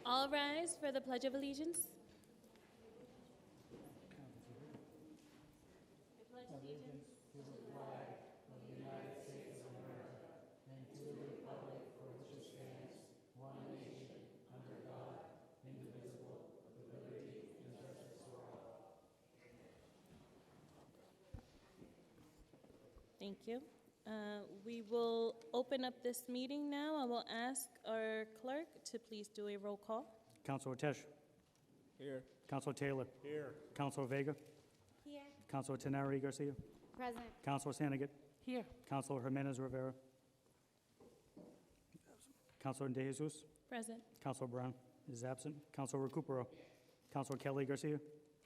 All rise for the Pledge of Allegiance. Thank you. We will open up this meeting now. I will ask our clerk to please do a roll call. Councilor Tesh. Here. Councilor Taylor. Here. Councilor Vega. Here. Councilor Tenari Garcia. Present. Councilor Sanigat. Here. Councilor Jimenez Rivera. Councilor De Jesus. Present. Councilor Brown is absent. Councilor Recupero. Councilor Kelly Garcia.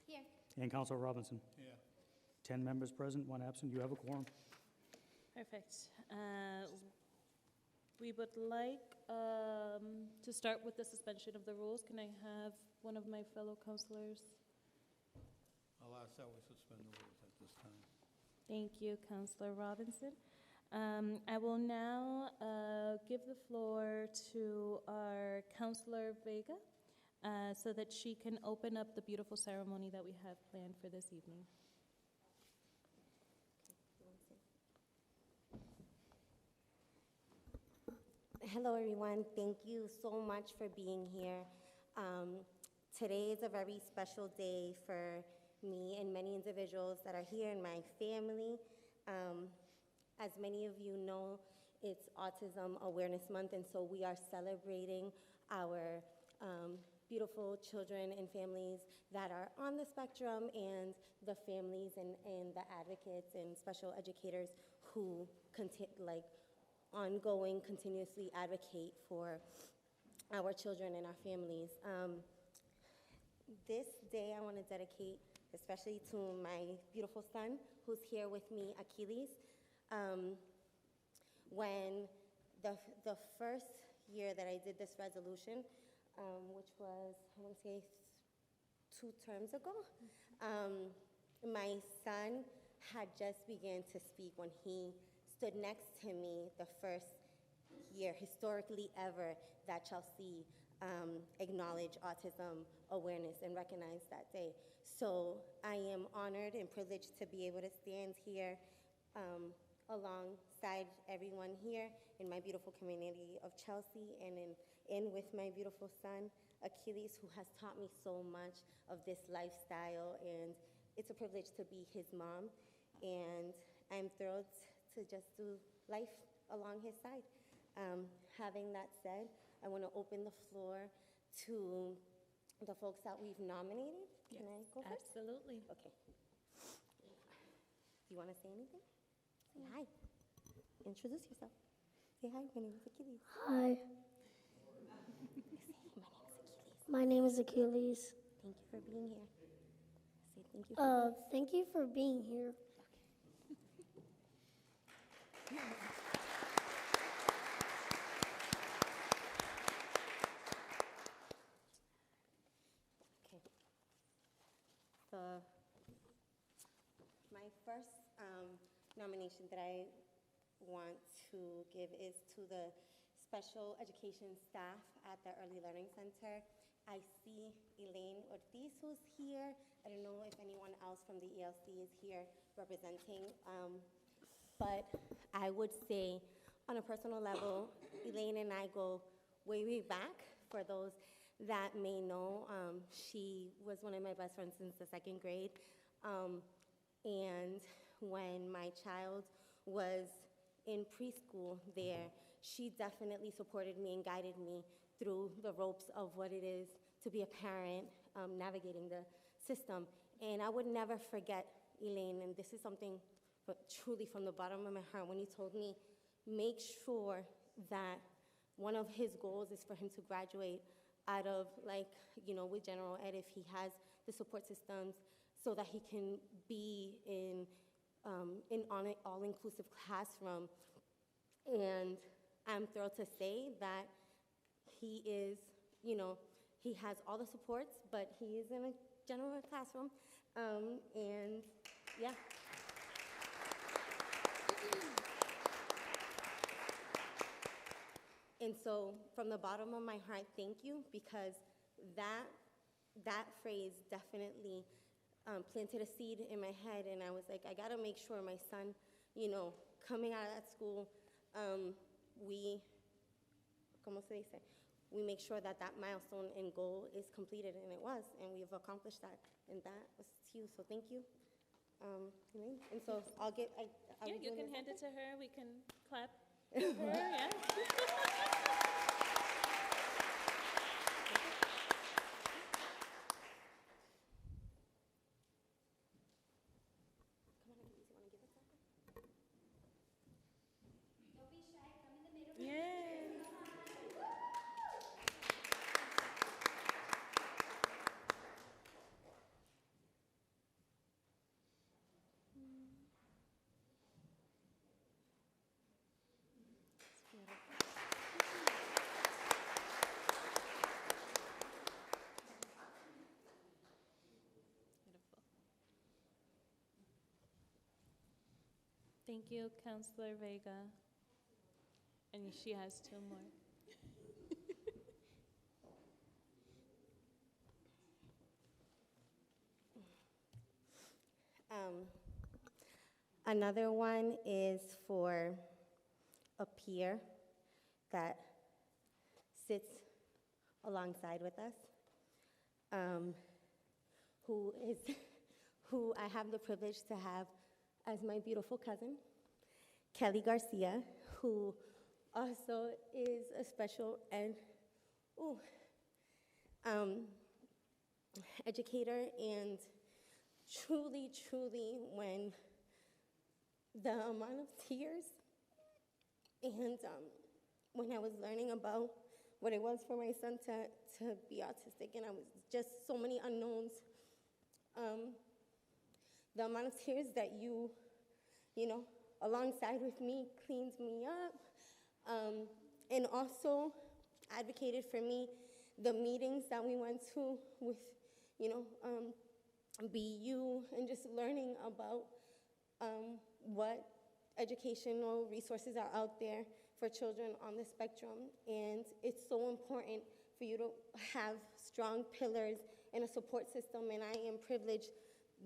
Here. And Councilor Robinson. Yeah. 10 members present, 1 absent. You have a quorum. Perfect. We would like to start with the suspension of the rules. Can I have one of my fellow councilors? I'll ask that we suspend the rules at this time. Thank you, Councilor Robinson. I will now give the floor to our Councilor Vega so that she can open up the beautiful ceremony that we have planned for this evening. Hello, everyone. Thank you so much for being here. Today is a very special day for me and many individuals that are here in my family. As many of you know, it's Autism Awareness Month, and so we are celebrating our beautiful children and families that are on the spectrum, and the families and the advocates and special educators who continuously advocate for our children and our families. This day I want to dedicate especially to my beautiful son who's here with me, Achilles. When the first year that I did this resolution, which was, I want to say, 2 terms ago, my son had just begun to speak when he stood next to me the first year, historically ever, that Chelsea acknowledged autism awareness and recognized that day. So I am honored and privileged to be able to stand here alongside everyone here in my beautiful community of Chelsea, and in with my beautiful son, Achilles, who has taught me so much of this lifestyle, and it's a privilege to be his mom, and I'm thrilled to just do life along his side. Having that said, I want to open the floor to the folks that we've nominated. Can I go first? Absolutely. Okay. Do you want to say anything? Say hi. Introduce yourself. Say hi, my name is Achilles. Hi, My name is Achilles. my name is Achilles. Thank you for being here. Say thank you for Thank you for being here. Okay. My first nomination that I want to give is to the special education staff at the Early Learning Center. I see Elaine Ortiz, who's here. I don't know if anyone else from the ELC is here representing, but I would say on a personal level, Elaine and I go way, way back. For those that may know, she was one of my best friends since the 2nd grade. And when my child was in preschool there, she definitely supported me and guided me through the ropes of what it is to be a parent, navigating the system. And I would never forget Elaine, and this is something truly from the bottom of my heart, when you told me, make sure that one of his goals is for him to graduate out of, with general ed, if he has the support systems, so that he can be in an all-inclusive classroom. And I'm thrilled to say that he is, he has all the supports, but he is in a general ed classroom. And yeah. And so from the bottom of my heart, thank you, because that phrase definitely planted a seed in my head, and I was like, I gotta make sure my son, coming out of that school, ¿cómo se dice? We make sure that milestone and goal is completed, and it was, and we've accomplished that, and that was huge, so thank you. Elaine. And so are Yeah, we you doing can this hand it after? to her. We can clap for her, yeah. Come on, Achilles, you wanna give it to her? Yay. Beautiful. Thank you, Counselor Vega. And she has 2 more. Another one is for a peer that sits alongside with us, who I have the privilege to have as my beautiful cousin, Kelly Garcia, who also is a special ed educator, and truly, when the amount of tears and when I was learning about what it was for my son to be autistic, and I was just so many unknowns, the amount of tears that you alongside with me cleaned me up, and also advocated for me, the meetings that we went to with, BU, and just learning about what educational resources are out there for children on the spectrum. And it's so important for you to have strong pillars and a support system, and I am privileged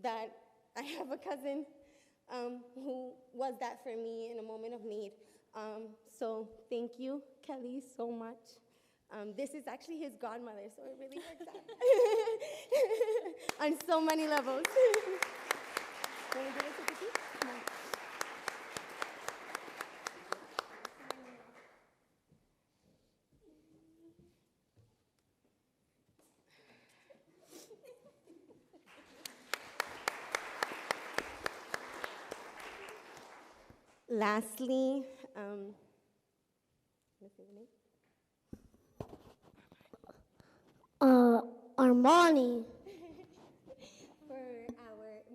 that I have a cousin who was that for me in a moment of need. So thank you, Kelly, so much. This is actually his godmother, so it really works out on so many levels. Wanna give it to Kiki? Come on. Lastly, let's see the name. Armani. For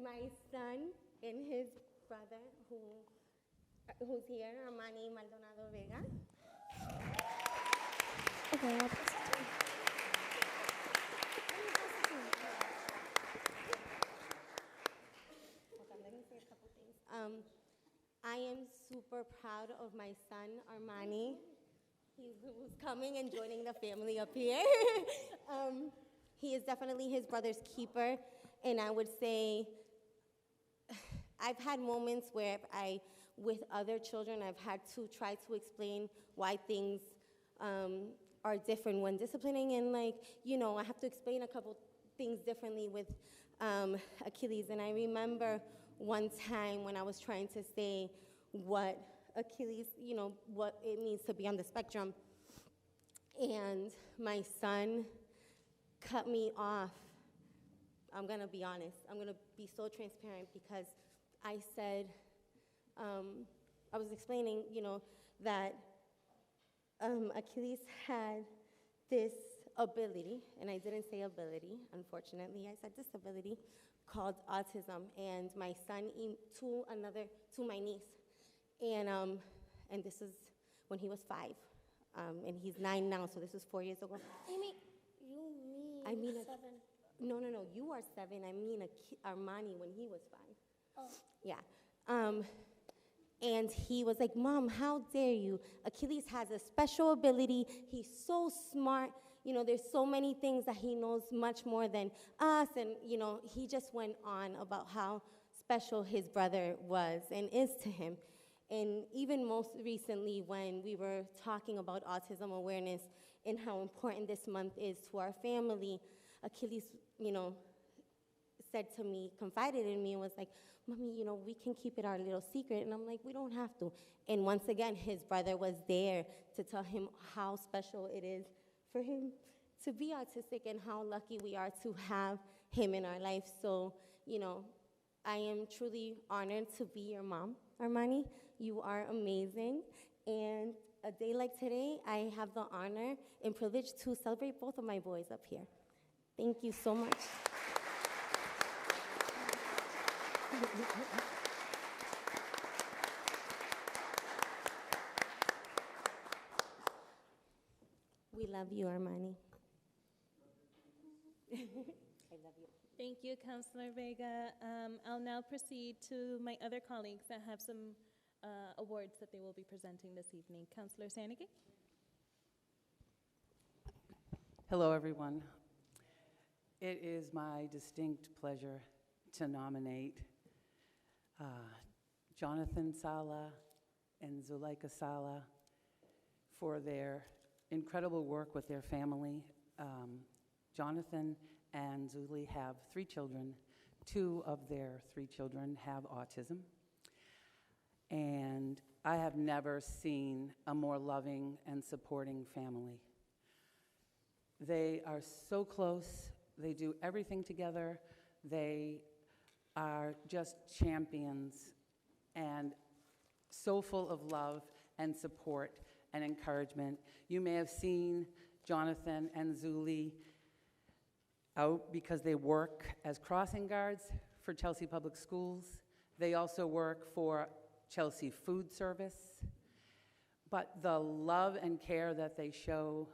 my son and his brother, who's here, Armani Maldonado Vega. Okay, I'll pass it to you. Hold on, let me say a couple things. I am super proud of my son, Armani. Who's coming and joining the family up here. He is definitely his brother's keeper, and I would say I've had moments where with other children, I've had to try to explain why things are different when disciplining, and I have to explain a couple things differently with Achilles. And I remember one time when I was trying to say what Achilles, what it means to be on the spectrum, and my son cut me off. I'm gonna be honest. I'm gonna be so transparent, because I said, I was explaining, that Achilles had this ability, and I didn't say ability, unfortunately. I said disability called autism, and my son to my niece, and this is when he was 5, and he's 9 now, so this was 4 years ago. I mean 7. No, you are 7. I mean Armani when he was 5. Oh. Yeah. And he was like, Mom, how dare you? Achilles has a special ability. He's so smart. You know, there's so many things that he knows much more than us. And, you know, he just went on about how special his brother was and is to him. And even most recently, when we were talking about autism awareness and how important this month is to our family, Achilles, you know, said to me, confided in me, and was like, Mommy, you know, we can keep it our little secret. And I'm like, we don't have to. And once again, his brother was there to tell him how special it is for him to be autistic and how lucky we are to have him in our life. So, you know, I am truly honored to be your mom, Armani. You are amazing. And a day like today, I have the honor and privilege to celebrate both of my boys up here. Thank you so much. We love you, Armani. I love you. Thank you, Councilor Vega. I'll now proceed to my other colleagues that have some awards that they will be presenting this evening. Councilor Sanigay. Hello, everyone. It is my distinct pleasure to nominate Jonathan Sala and Zuleika Sala for their incredible work with their family. Jonathan and Zuli have 3 children. 2 of their 3 children have autism. And I have never seen a more loving and supporting family. They are so close. They do everything together. They are just champions and so full of love and support and encouragement. You may have seen Jonathan and Zuli out because they work as crossing guards for Chelsea Public Schools. They also work for Chelsea Food Service. But the love and care that they show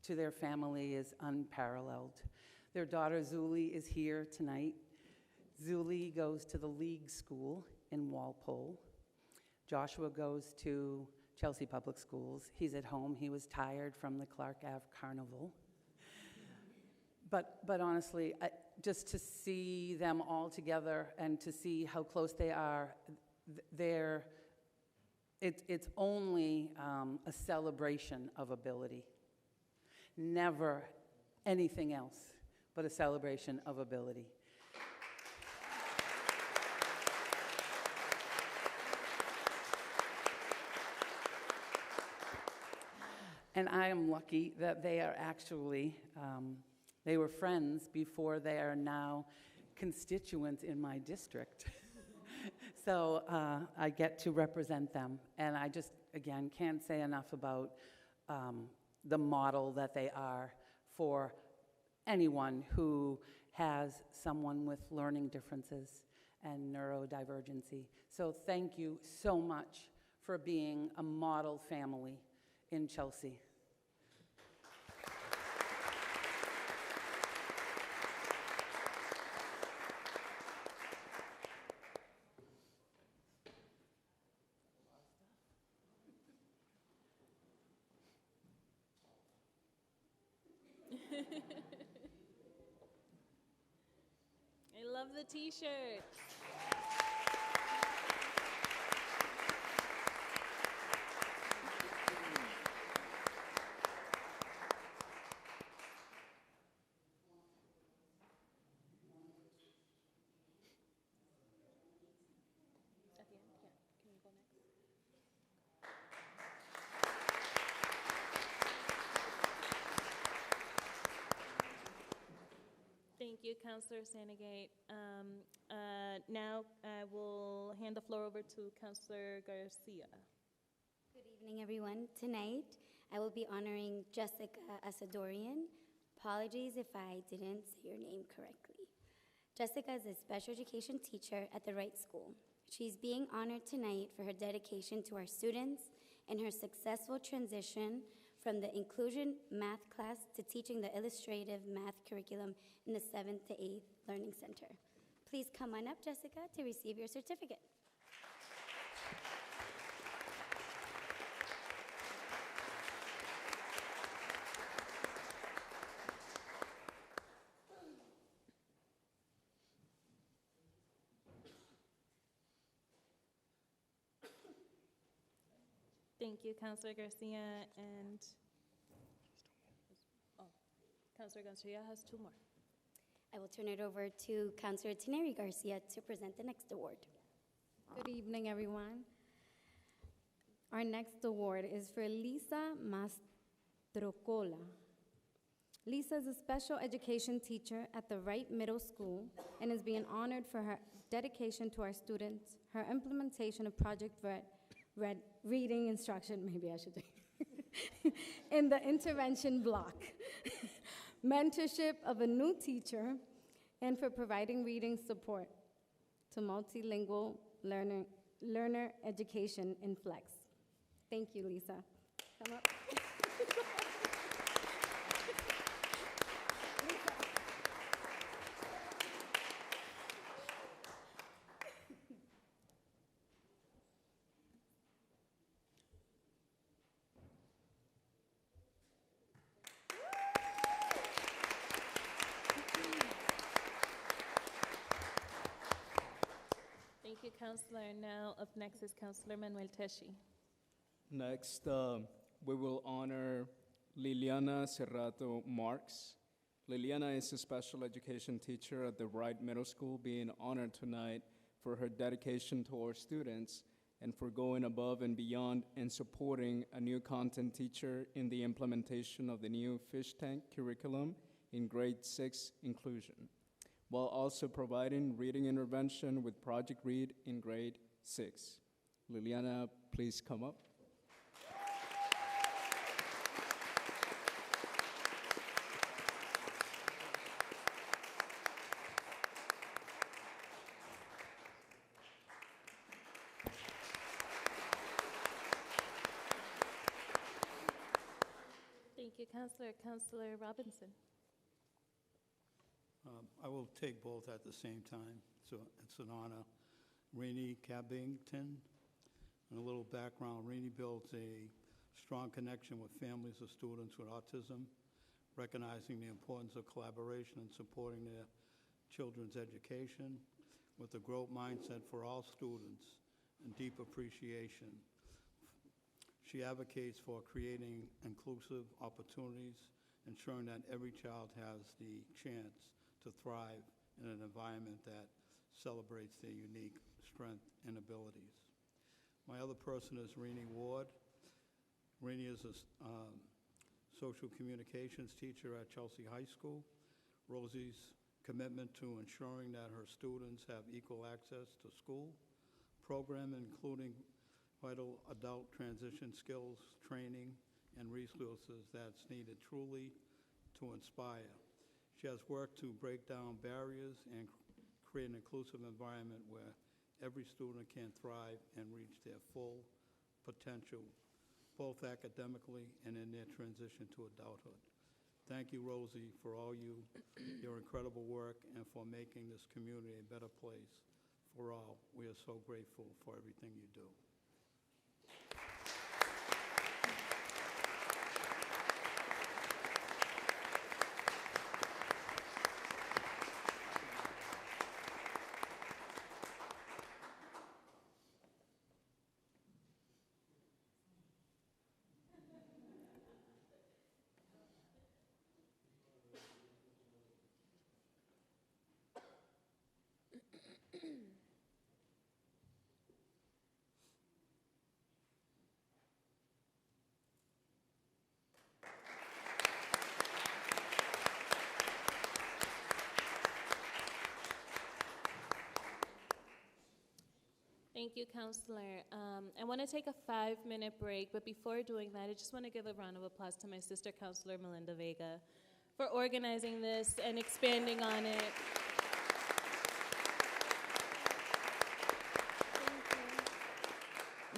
to their family is unparalleled. Their daughter Zuli is here tonight. Zuli goes to the League School in Walpole. Joshua goes to Chelsea Public Schools. He's at home. He was tired from the Clark Ave Carnival. But honestly, just to see them all together and to see how close they are, it's only a celebration of ability. Never anything else but a celebration of ability. And I am lucky that they are actually, they were friends before they are now constituents in my district. So I get to represent them. And I just, again, can't say enough about the model that they are for anyone who has someone with learning differences and neurodivergency. So thank you so much for being a model family in Chelsea. I love the t-shirt. Thank you, Councillor Sanigate. Now I will hand the floor over to Councillor Garcia. Good evening, everyone. Tonight, I will be honoring Jessica Asadorian. Apologies if I didn't say your name correctly. Jessica is a special education teacher at the Wright School. She's being honored tonight for her dedication to our students and her successful transition from the inclusion math class to teaching the illustrative math curriculum in the 7th to 8th Learning Center. Please come on up, Jessica, to receive your certificate. Thank you, Counselor Garcia, and, oh, Counselor Garcia has two more. I will turn it over to Counselor Tineri Garcia to present the next award. Good evening, everyone. Our next award is for Lisa Mastrocola. Lisa is a special education teacher at the Wright Middle School and is being honored for her dedication to our students, her implementation of Project Red reading instruction, maybe I should say, in the intervention block, mentorship of a new teacher, and for providing reading support to multilingual learner education in Flex. Thank you, Lisa. Come up. Thank you, Counselor. Now, up next is Counselor Manuel Teshi. Next, we will honor Liliana Serrato Marks. Liliana is a special education teacher at the Wright Middle School, being honored tonight for her dedication to our students and for going above and beyond in supporting a new content teacher in the implementation of the new fish tank curriculum in grade 6 inclusion, while also providing reading intervention with Project Read in grade 6. Liliana, please come up. Thank you, Counselor. Counselor Robinson. I will take both at the same time, so it's an honor. Rainey Cabbington, and a little background. Rainey builds a strong connection with families of students with autism, recognizing the importance of collaboration and supporting their children's education with a growth mindset for all students and deep appreciation. She advocates for creating inclusive opportunities, ensuring that every child has the chance to thrive in an environment that celebrates their unique strength and abilities. My other person is Renee Ward. Renee is a social communications teacher at Chelsea High School. Rosie's commitment to ensuring that her students have equal access to school, program including vital adult transition skills, training, and resources that's needed truly to inspire. She has worked to break down barriers and create an inclusive environment where every student can thrive and reach their full potential, both academically and in their transition to adulthood. Thank you, Rosie, for all your incredible work and for making this community a better place for all. We are so grateful for everything you do. Thank you, Counselor. I want to take a 5-minute break, but before doing that, I just want to give a round of applause to my sister, Counselor Melinda Vega, for organizing this and expanding on it.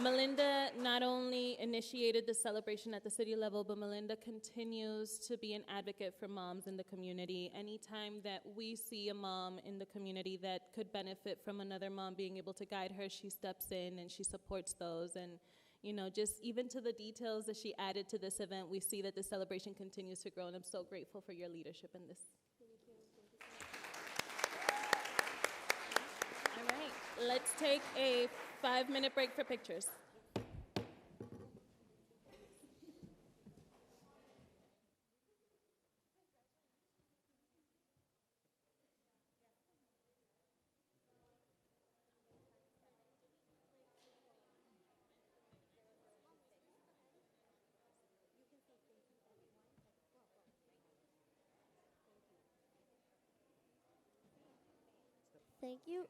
Melinda not only initiated the celebration at the city level, but Melinda continues to be an advocate for moms in the community. Anytime that we see a mom in the community that could benefit from another mom being able to guide her, she steps in and she supports those. And, you know, just even to the details that she added to this event, we see that the celebration continues to grow, and I'm so grateful for your leadership in this. All right, let's take a 5-minute break for pictures. Thank you.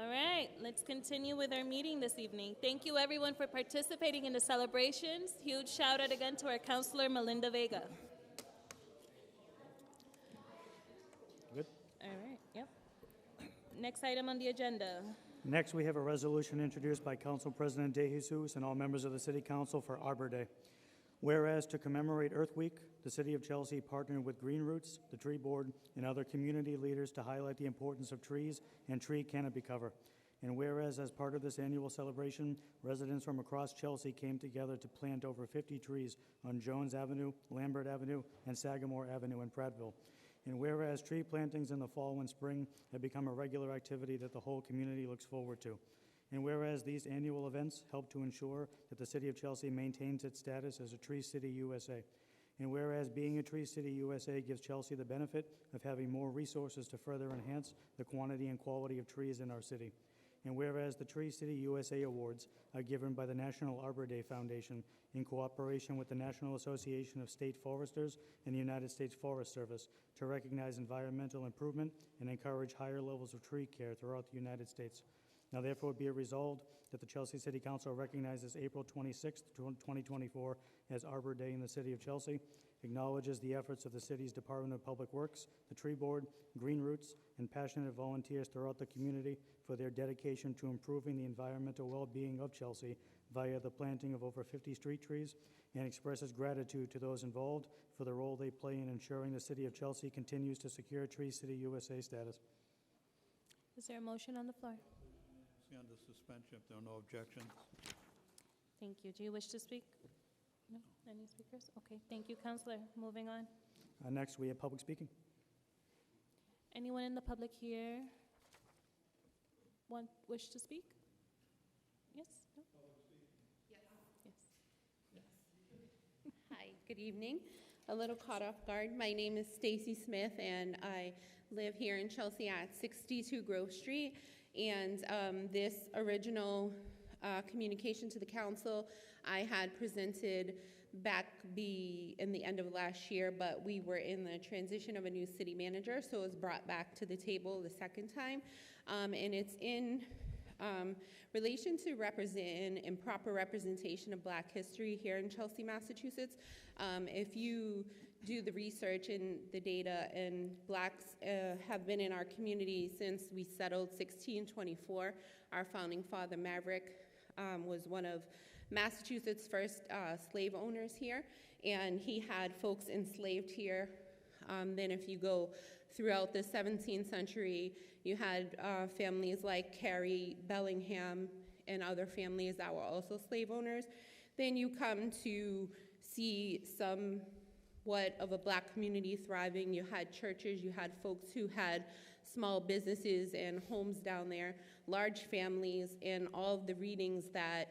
All right, let's continue with our meeting this evening. Thank you, everyone, for participating in the celebrations. Huge shout out again to our counselor, Melinda Vega. Good. All right, yep. Next item on the agenda. Next, we have a resolution introduced by Council President De Jesus and all members of the City Council for Arbor Day. Whereas to commemorate Earth Week, the City of Chelsea partnered with Green Roots, the Tree Board, and other community leaders to highlight the importance of trees and tree canopy cover. And whereas as part of this annual celebration, residents from across Chelsea came together to plant over 50 trees on Jones Avenue, Lambert Avenue, and Sagamore Avenue in Prattville. And whereas tree plantings in the fall and spring have become a regular activity that the whole community looks forward to. And whereas these annual events help to ensure that the City of Chelsea maintains its status as a Tree City USA. And whereas being a Tree City USA gives Chelsea the benefit of having more resources to further enhance the quantity and quality of trees in our city. And whereas the Tree City USA Awards are given by the National Arbor Day Foundation in cooperation with the National Association of State Foresters and the United States Forest Service to recognize environmental improvement and encourage higher levels of tree care throughout the United States. Now therefore be it resolved that the Chelsea City Council recognizes April 26th, 2024 as Arbor Day in the City of Chelsea, acknowledges the efforts of the city's Department of Public Works, the Tree Board, Green Roots, and passionate volunteers throughout the community for their dedication to improving the environmental well-being of Chelsea via the planting of over 50 street trees, and expresses gratitude to those involved for the role they play in ensuring the City of Chelsea continues to secure Tree City USA status. Is there a motion on the floor? Under suspension, if there are no objections. Thank you. Do you wish to speak? No? Any speakers? Okay, thank you, Counselor. Moving on. Next, we have public speaking. Anyone in the public here wish to speak? Yes? No? Yes. Hi, good evening. A little caught off guard. My name is Stacy Smith, and I live here in Chelsea at 62 Grove Street. And this original communication to the council I had presented back in the end of last year, but we were in the transition of a new city manager, so it was brought back to the table the second time. And it's in relation to improper representation of Black history here in Chelsea, Massachusetts. If you do the research and the data, and Blacks have been in our community since we settled 1624. Our founding father, Maverick, was one of Massachusetts' first slave owners here, and he had folks enslaved here. Then if you go throughout the 17th century, you had families like Carrie Bellingham and other families that were also slave owners. Then you come to see somewhat of a Black community thriving. You had churches, you had folks who had small businesses and homes down there, large families, and all of the readings that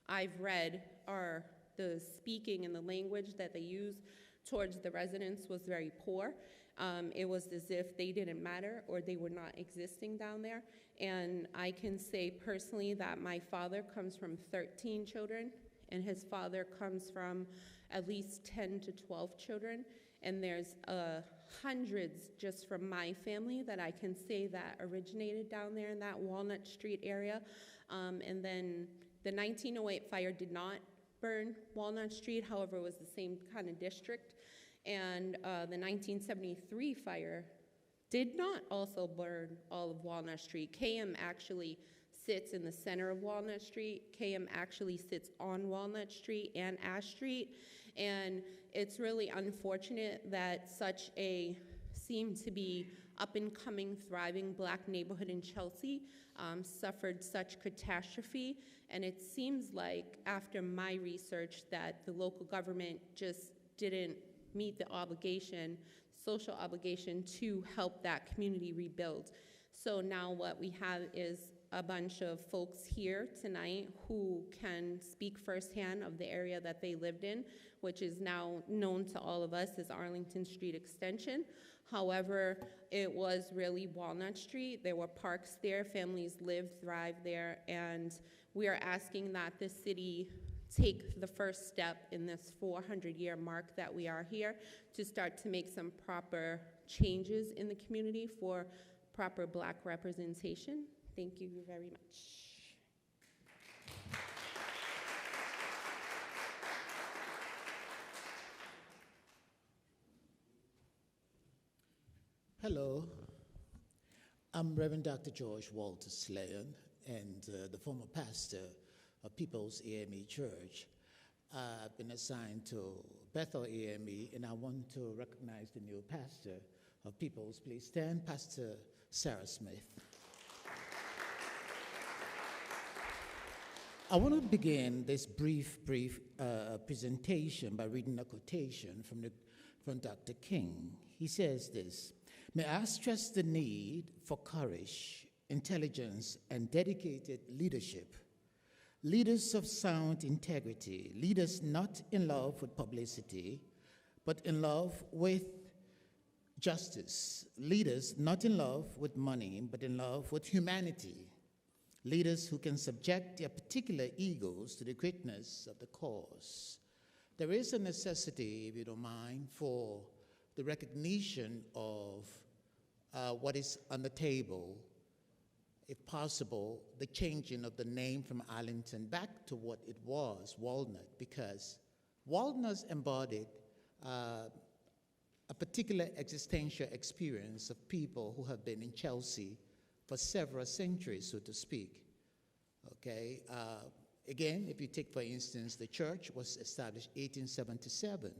I've read are the speaking and the language that they use towards the residents was very poor. It was as if they didn't matter or they were not existing down there. And I can say personally that my father comes from 13 children, and his father comes from at least 10 to 12 children. And there's hundreds just from my family that I can say that originated down there in that Walnut Street area. And then the 1908 fire did not burn Walnut Street, however, it was the same kind of district. And the 1973 fire did not also burn all of Walnut Street. KM actually sits in the center of Walnut Street. KM actually sits on Walnut Street and Ash Street. And it's really unfortunate that such a seemed to be up-and-coming, thriving Black neighborhood in Chelsea suffered such catastrophe. And it seems like, after my research, that the local government just didn't meet the obligation, social obligation, to help that community rebuild. So now what we have is a bunch of folks here tonight who can speak firsthand of the area that they lived in, which is now known to all of us as Arlington Street Extension. However, it was really Walnut Street. There were parks there, families lived, thrived there, and we are asking that the city take the first step in this 400-year mark that we are here to start to make some proper changes in the community for proper Black representation. Thank you very much. Hello, I'm Reverend Dr. George Walter Slayan, and the former pastor of People's AME Church. I've been assigned to Bethel AME, and I want to recognize the new pastor of People's. Please stand, Pastor Sarah Smith. I want to begin this brief presentation by reading a quotation from Dr. King. He says this: "May I stress the need for courage, intelligence, and dedicated leadership. Leaders of sound integrity, leaders not in love with publicity, but in love with justice. Leaders not in love with money, but in love with humanity. Leaders who can subject their particular egos to the greatness of the cause." There is a necessity, if you don't mind, for the recognition of what is on the table. If possible, the changing of the name from Arlington back to what it was, Walnut, because Walnut embodied a particular existential experience of people who have been in Chelsea for several centuries, so to speak. Okay. Again, if you take, for instance, the church was established 1877,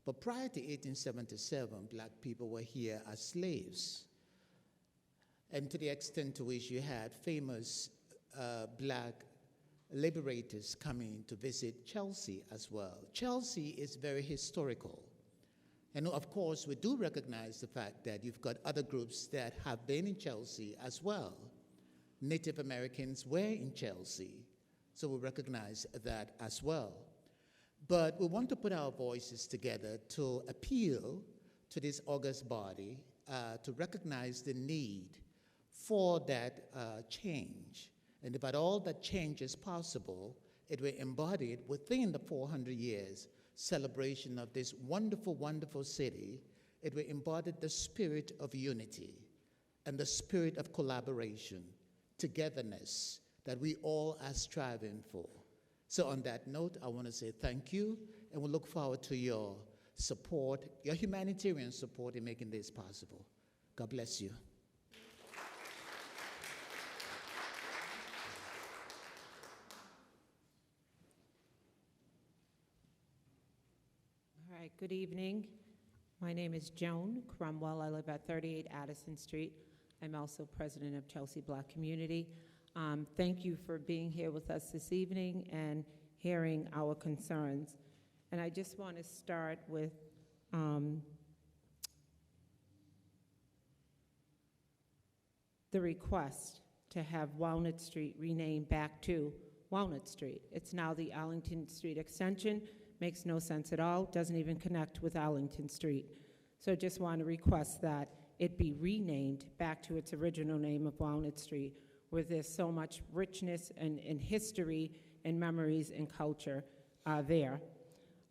but prior to 1877, black people were here as slaves. And to the extent to which you had famous black liberators coming to visit Chelsea as well. Chelsea is very historical. And of course, we do recognize the fact that you've got other groups that have been in Chelsea as well. Native Americans were in Chelsea, so we recognize that as well. But we want to put our voices together to appeal to this august body to recognize the need for that change. And if at all that change is possible, it will embody it within the 400 years celebration of this wonderful, wonderful city. It will embody the spirit of unity and the spirit of collaboration, togetherness that we all are striving for. So on that note, I want to say thank you, and we look forward to your support, your humanitarian support in making this possible. God bless you. All right, good evening. My name is Joan Cromwell. I live at 38 Addison Street. I'm also president of Chelsea Black Community. Thank you for being here with us this evening and hearing our concerns. And I just want to start with the request to have Walnut Street renamed back to Walnut Street. It's now the Arlington Street extension. Makes no sense at all, doesn't even connect with Arlington Street. So just want to request that it be renamed back to its original name of Walnut Street, where there's so much richness and history and memories and culture there.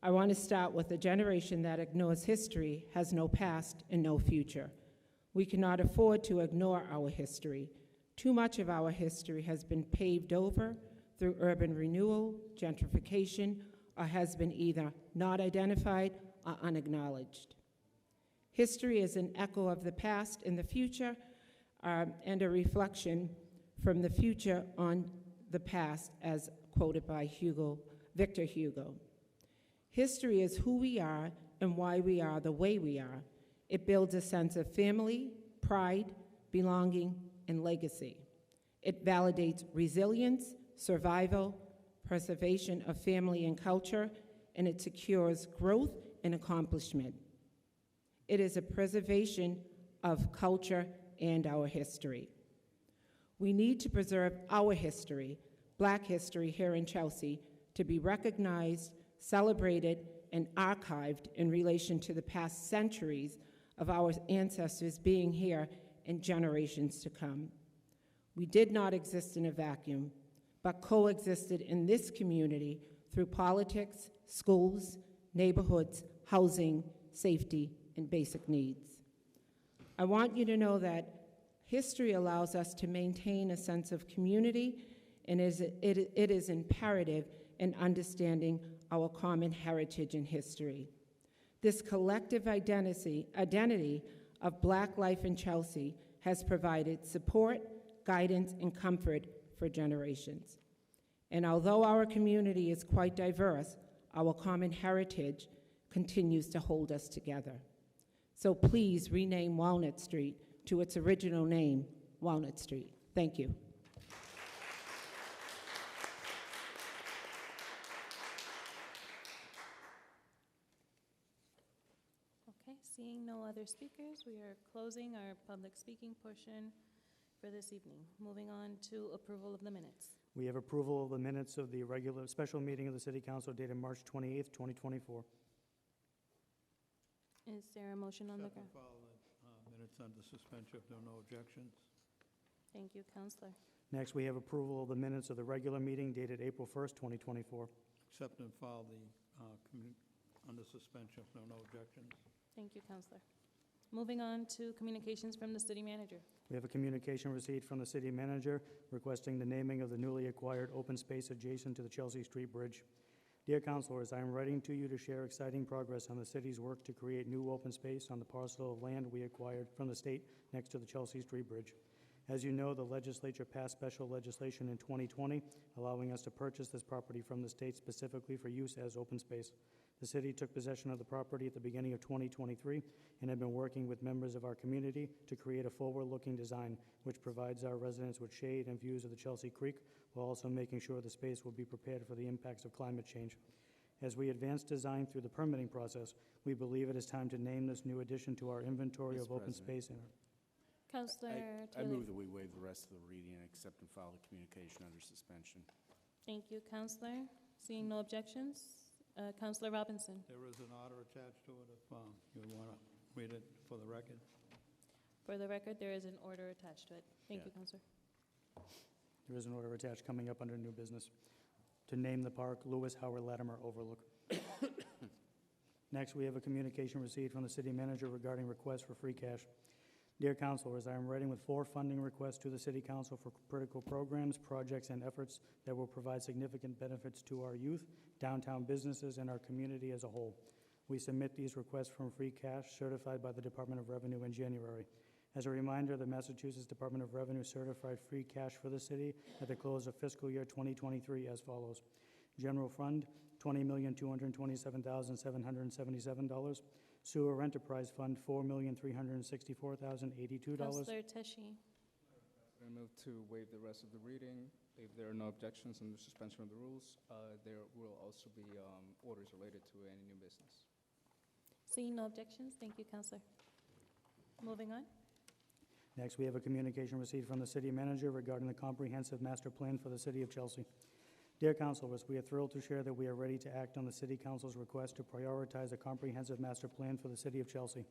I want to start with a generation that ignores history, has no past and no future. We cannot afford to ignore our history. Too much of our history has been paved over through urban renewal, gentrification, or has been either not identified or unacknowledged. History is an echo of the past and the future, and a reflection from the future on the past, as quoted by Victor Hugo. History is who we are and why we are the way we are. It builds a sense of family, pride, belonging, and legacy. It validates resilience, survival, preservation of family and culture, and it secures growth and accomplishment. It is a preservation of culture and our history. We need to preserve our history, Black history here in Chelsea, to be recognized, celebrated, and archived in relation to the past centuries of our ancestors being here and generations to come. We did not exist in a vacuum, but coexisted in this community through politics, schools, neighborhoods, housing, safety, and basic needs. I want you to know that History allows us to maintain a sense of community, and it is imperative in understanding our common heritage and history. This collective identity of Black life in Chelsea has provided support, guidance, and comfort for generations. And although our community is quite diverse, our common heritage continues to hold us together. So please rename Walnut Street to its original name, Walnut Street. Thank you. Okay, seeing no other speakers, we are closing our public speaking portion for this evening. Moving on to approval of the minutes. We have approval of the minutes of the regular special meeting of the City Council dated March 28th, 2024. Is there a motion on the ground? Accept and file the minutes under suspension if there are no objections. Thank you, Counselor. Next, we have approval of the minutes of the regular meeting dated April 1st, 2024. Accept and file the under suspension if there are no objections. Thank you, Counselor. Moving on to communications from the City Manager. We have a communication received from the city manager requesting the naming of the newly acquired open space adjacent to the Chelsea Street Bridge. Dear councilors, I am writing to you to share exciting progress on the city's work to create new open space on the parcel of land we acquired from the state next to the Chelsea Street Bridge. As you know, the legislature passed special legislation in 2020 allowing us to purchase this property from the state specifically for use as open space. The city took possession of the property at the beginning of 2023 and have been working with members of our community to create a forward-looking design which provides our residents with shade and views of the Chelsea Creek while also making sure the space will be prepared for the impacts of climate change. As we advance design through the permitting process, we believe it is time to name this new addition to our inventory of open space. Counselor I Taylor. move that we waive the rest of the reading and accept and file the communication under suspension. Thank you, Counselor. Seeing no objections, Counselor Robinson. There is an order attached to it if you want to read it for the record. For the record, there is an order attached to it. Thank you, Counselor. There is an order attached coming up under new business to name the park Lewis Howard Latimer Overlook. Next, we have a communication received from the city manager regarding requests for free cash. Dear councilors, I am writing with 4 funding requests to the City Council for critical programs, projects, and efforts that will provide significant benefits to our youth, downtown businesses, and our community as a whole. We submit these requests from free cash certified by the Department of Revenue in January. As a reminder, the Massachusetts Department of Revenue certified free cash for the city at the close of fiscal year 2023 as follows. General Fund, $20,227,777. Sewer Enterprise Fund, $4,364,082. Counselor Teshi. I move to waive the rest of the reading. If there are no objections under suspension of the rules, there will also be orders related to any new business. Seeing no objections, thank you, Counselor. Moving on. Next, we have a communication received from the city manager regarding the comprehensive master plan for the city of Chelsea. Dear councilors, we are thrilled to share that we are ready to act on the city council's request to prioritize a comprehensive master plan for the city of Chelsea.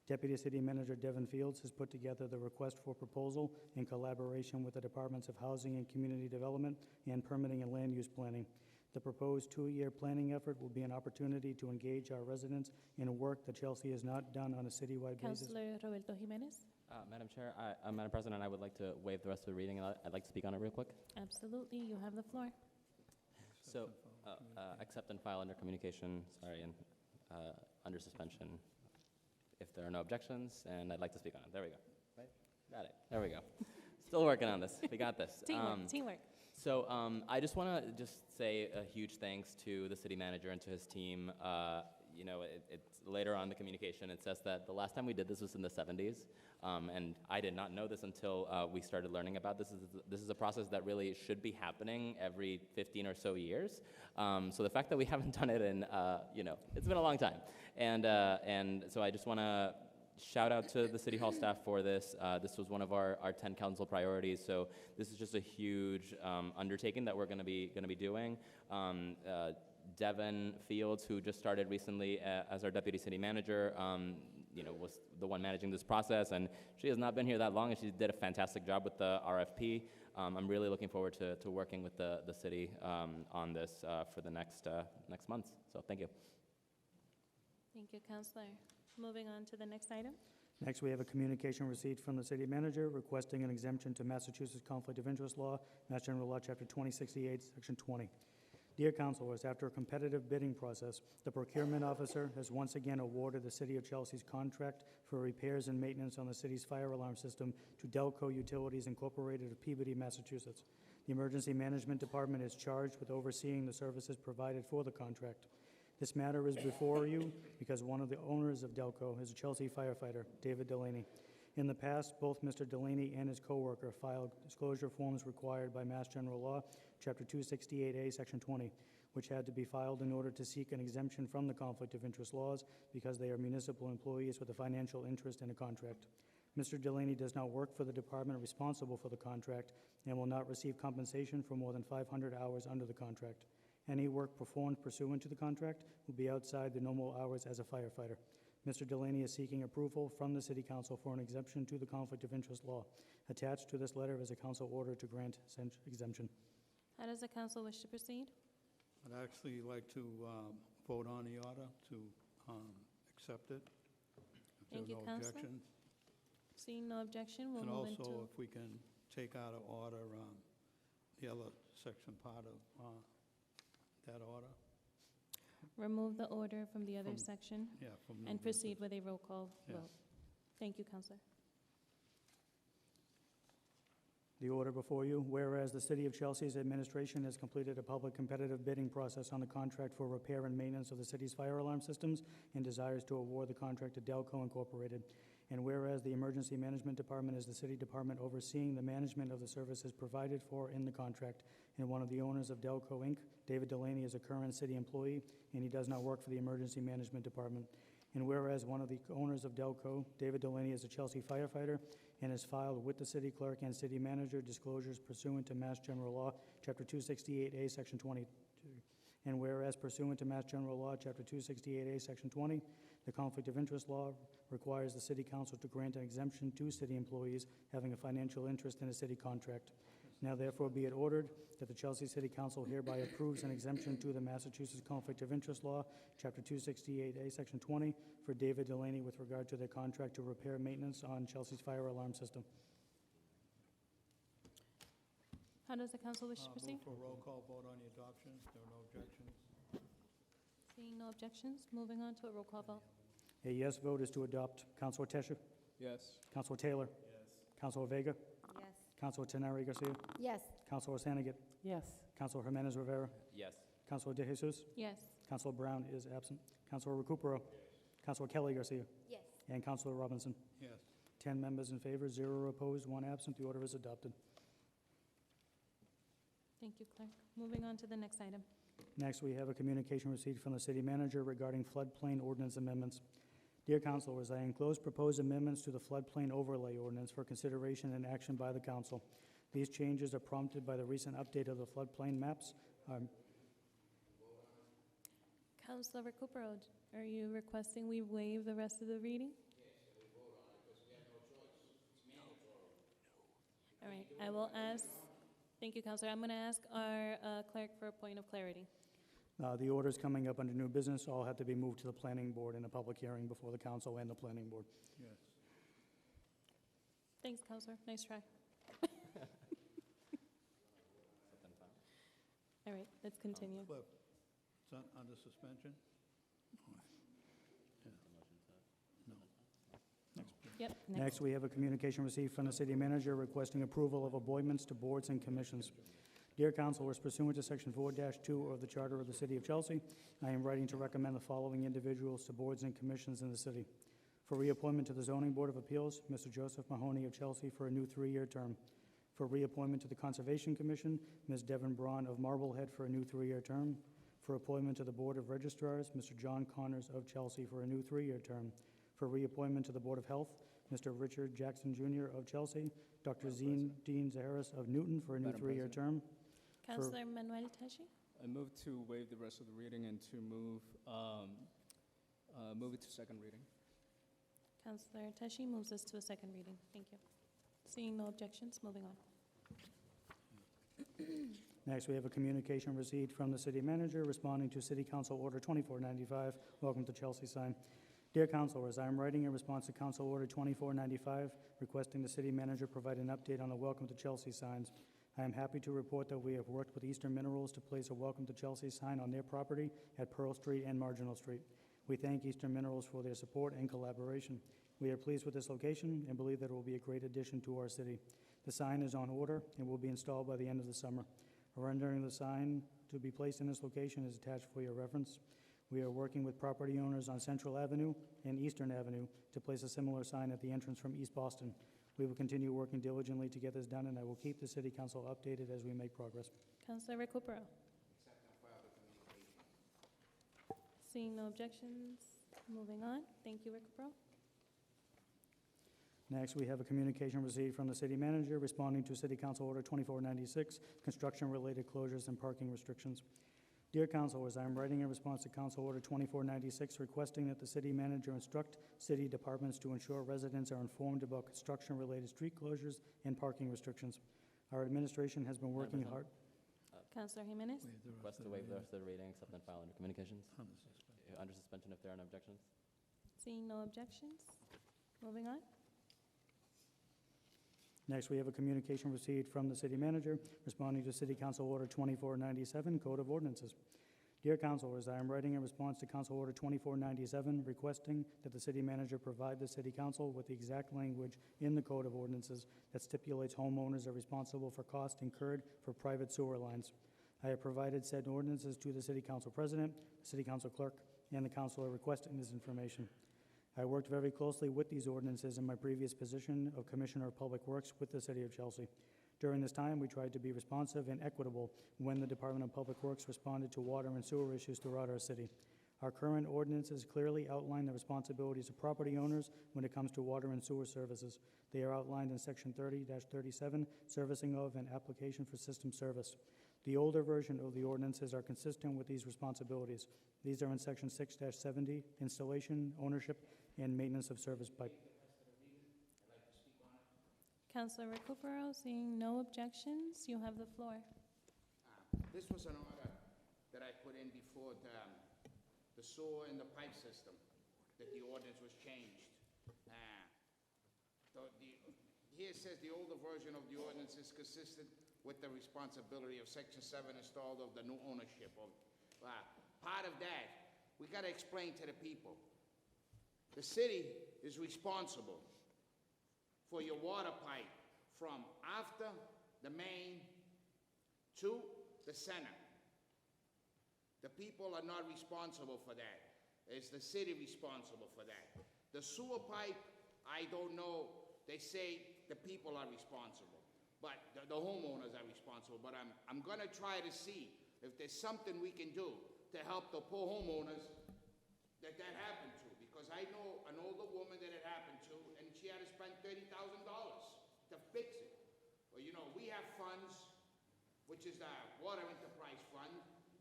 Deputy City Manager Devin Fields has put together the request for proposal in collaboration with the Departments of Housing and Community Development and Permitting and Land Use Planning. The proposed 2-year planning effort will be an opportunity to engage our residents in work that Chelsea has not done on a citywide basis. Councilor Roberto Jimenez. Madam Chair, Madam President, I would like to waive the rest of the reading, and I'd like to speak on it real quick. Absolutely, you have the floor. So, accept and file under communication, and under suspension, if there are no objections, and I'd like to speak on it. There we go. Right? Got it. There we go. Still working on this. We got this. Teamwork. So I just want to say a huge thanks to the city manager and to his team. It's later on in the communication, it says that the last time we did this was in the 70s, and I did not know this until we started learning about this. This is a process that really should be happening every 15 or so years. So the fact that we haven't done it in, it's been a long time. And so I just want to shout out to the City Hall staff for this. This was one of our 10 council priorities, so this is just a huge undertaking that we're going to be doing. Devin Fields, who just started recently as our deputy city manager, was the one managing this process, and she has not been here that long, and she did a fantastic job with the RFP. I'm really looking forward to working with the city on this for the next months. So thank you. Thank you, Counselor. Moving on to the next item. Next, we have a communication received from the city manager requesting an exemption to Massachusetts Conflict of Interest Law, Mass General Law, Chapter 2068, Section 20. Dear councilors, after a competitive bidding process, the procurement officer has once again awarded the City of Chelsea's contract for repairs and maintenance on the city's fire alarm system to Delco Utilities Incorporated of Peabody, Massachusetts. The Emergency Management Department is charged with overseeing the services provided for the contract. This matter is before you because one of the owners of Delco is a Chelsea firefighter, David Delaney. In the past, both Mr. Delaney and his coworker filed disclosure forms required by Mass General Law, Chapter 268A, Section 20, which had to be filed in order to seek an exemption from the conflict of interest laws because they are municipal employees with a financial interest in a contract. Mr. Delaney does not work for the department responsible for the contract and will not receive compensation for more than 500 hours under the contract. Any work performed pursuant to the contract will be outside the normal hours as a firefighter. Mr. Delaney is seeking approval from the City Council for an exemption to the conflict of interest law. Attached to this letter is a council order to grant such exemption. How does the council wish to proceed? I'd actually like to vote on the order to accept it. If Thank there's you, no Counselor. objection. Seeing no objection, we'll And move also, into... if we can take out of order the other section part of that order. Remove the order from the other From- section Yeah, from new and proceed business. with a roll call Yes. vote. Thank you, Counselor. The order before you, whereas the City of Chelsea's administration has completed a public competitive bidding process on the contract for repair and maintenance of the city's fire alarm systems and desires to award the contract to Delco Incorporated. And whereas the Emergency Management Department is the city department overseeing the management of the services provided for in the contract, and one of the owners of Delco Inc., David Delaney, is a current city employee, and he does not work for the Emergency Management Department. And whereas one of the owners of Delco, David Delaney, is a Chelsea firefighter and has filed with the city clerk and city manager disclosures pursuant to Mass General Law, Chapter 268A, Section 22. And whereas pursuant to Mass General Law, Chapter 268A, Section 20, the Conflict of Interest Law requires the City Council to grant an exemption to city employees having a financial interest in a city contract. Now therefore be it ordered that the Chelsea City Council hereby approves an exemption to the Massachusetts Conflict of Interest Law, Chapter 268A, Section 20, for David Delaney with regard to their contract to repair and maintenance on Chelsea's fire alarm system. How does the council wish to proceed? Move for a roll call vote on the adoption. If there are no objections. Seeing no objections, moving on to a roll call vote. A yes vote is to adopt. Councilor Tesher? Yes. Councilor Taylor? Yes. Councilor Vega? Yes. Councilor Tenari Garcia? Yes. Councilor Sanigat? Yes. Councilor Jimenez Rivera? Yes. Councilor De Jesus? Yes. Councilor Brown is absent. Councilor Recupero? Councilor Kelly Garcia? Yes. And Councilor Robinson? Yes. 10 members in favor, 0 opposed, 1 absent. The order is adopted. Thank you, Clerk. Moving on to the next item. Next, we have a communication received from the city manager regarding floodplain ordinance amendments. Dear councilors, I enclose proposed amendments to the floodplain overlay ordinance for consideration and action by the council. These changes are prompted by the recent update of the floodplain maps. Councilor Recupero, are you requesting we waive the rest of the reading? All right, I will ask, thank you, Councilor. I'm going to ask our clerk for a point of clarity. The orders coming up under new business all have to be moved to the planning board in a public hearing before the council and the planning board. Yes. Thanks, Councilor. Nice try. All right, let's continue. Cliff, is that under suspension? Yep, Next, we have a communication received from the city manager requesting approval of appointments to boards and commissions. Dear councilors, pursuant to Section 4-2 of the Charter of the City of Chelsea, I am writing to recommend the following individuals to boards and commissions in the city. For reappointment to the Zoning Board of Appeals, Mr. Joseph Mahoney of Chelsea for a new 3-year term. For reappointment to the Conservation Commission, Ms. Devon Braun of Marblehead for a new 3-year term. For appointment to the Board of Registrars, Mr. John Connors of Chelsea for a new 3-year term. For reappointment to the Board of Health, Mr. Richard Jackson Jr. of Chelsea, Dr. Dean Zaharis of Newton for a new Madam 3-year President. term. Councilor Manuel Teshi. I move to waive the rest of the reading and to move it to second reading. Councilor Teshi moves us to a second reading. Thank you. Seeing no objections, moving on. Next, we have a communication received from the city manager responding to City Council Order 2495, Welcome to Chelsea sign. Dear councilors, I am writing in response to Council Order 2495, requesting the city manager provide an update on the Welcome to Chelsea signs. I am happy to report that we have worked with Eastern Minerals to place a Welcome to Chelsea sign on their property at Pearl Street and Marginal Street. We thank Eastern Minerals for their support and collaboration. We are pleased with this location and believe that it will be a great addition to our city. The sign is on order and will be installed by the end of the summer. A rendering of the sign to be placed in this location is attached for your reference. We are working with property owners on Central Avenue and Eastern Avenue to place a similar sign at the entrance from East Boston. We will continue working diligently to get this done, and I will keep the city council updated as we make progress. Councilor Recupero. Seeing no objections, moving on. Thank you, Recupero. Next, we have a communication received from the city manager responding to City Council Order 2496, construction-related closures and parking restrictions. Dear councilors, I am writing in response to Council Order 2496 requesting that the city manager instruct city departments to ensure residents are informed about construction-related street closures and parking restrictions. Our administration has been working hard. Councilor Jimenez. Request to waive the rest of the reading, accept and file under communications. Under suspension if there are no objections. Seeing no objections, moving on. Next, we have a communication received from the city manager responding to City Council Order 2497, Code of Ordinances. Dear councilors, I am writing in response to Council Order 2497 requesting that the city manager provide the city council with the exact language in the Code of Ordinances that stipulates homeowners are responsible for costs incurred for private sewer lines. I have provided said ordinances to the city council president, the city council clerk, and the councilor requesting this information. I worked very closely with these ordinances in my previous position of Commissioner of Public Works with the City of Chelsea. During this time, we tried to be responsive and equitable when the Department of Public Works responded to water and sewer issues throughout our city. Our current ordinances clearly outline the responsibilities of property owners when it comes to water and sewer services. They are outlined in Section 30-37, Servicing of and Application for System Service. The older version of the ordinances are consistent with these responsibilities. These are in Section 6-70, Installation, Ownership, and Maintenance of Service pipe. Councilor Recupero, seeing no objections, you have the floor. This was an order that I put in before the sewer and the pipe system, that the ordinance was changed. Here it says the older version of the ordinance is consistent with the responsibility of Section 7 installed of the new ownership. Part of that, we got to explain to the people. The city is responsible for your water pipe from after the main to the center. The people are not responsible for that. It's the city responsible for that. The sewer pipe, I don't know. They say the people are responsible, but the homeowners are responsible. But I'm going to try to see if there's something we can do to help the poor homeowners that happened to. Because I know an older woman that it happened to, and she had to spend $30,000 to fix it. Well, you know, we have funds, which is the Water Enterprise Fund.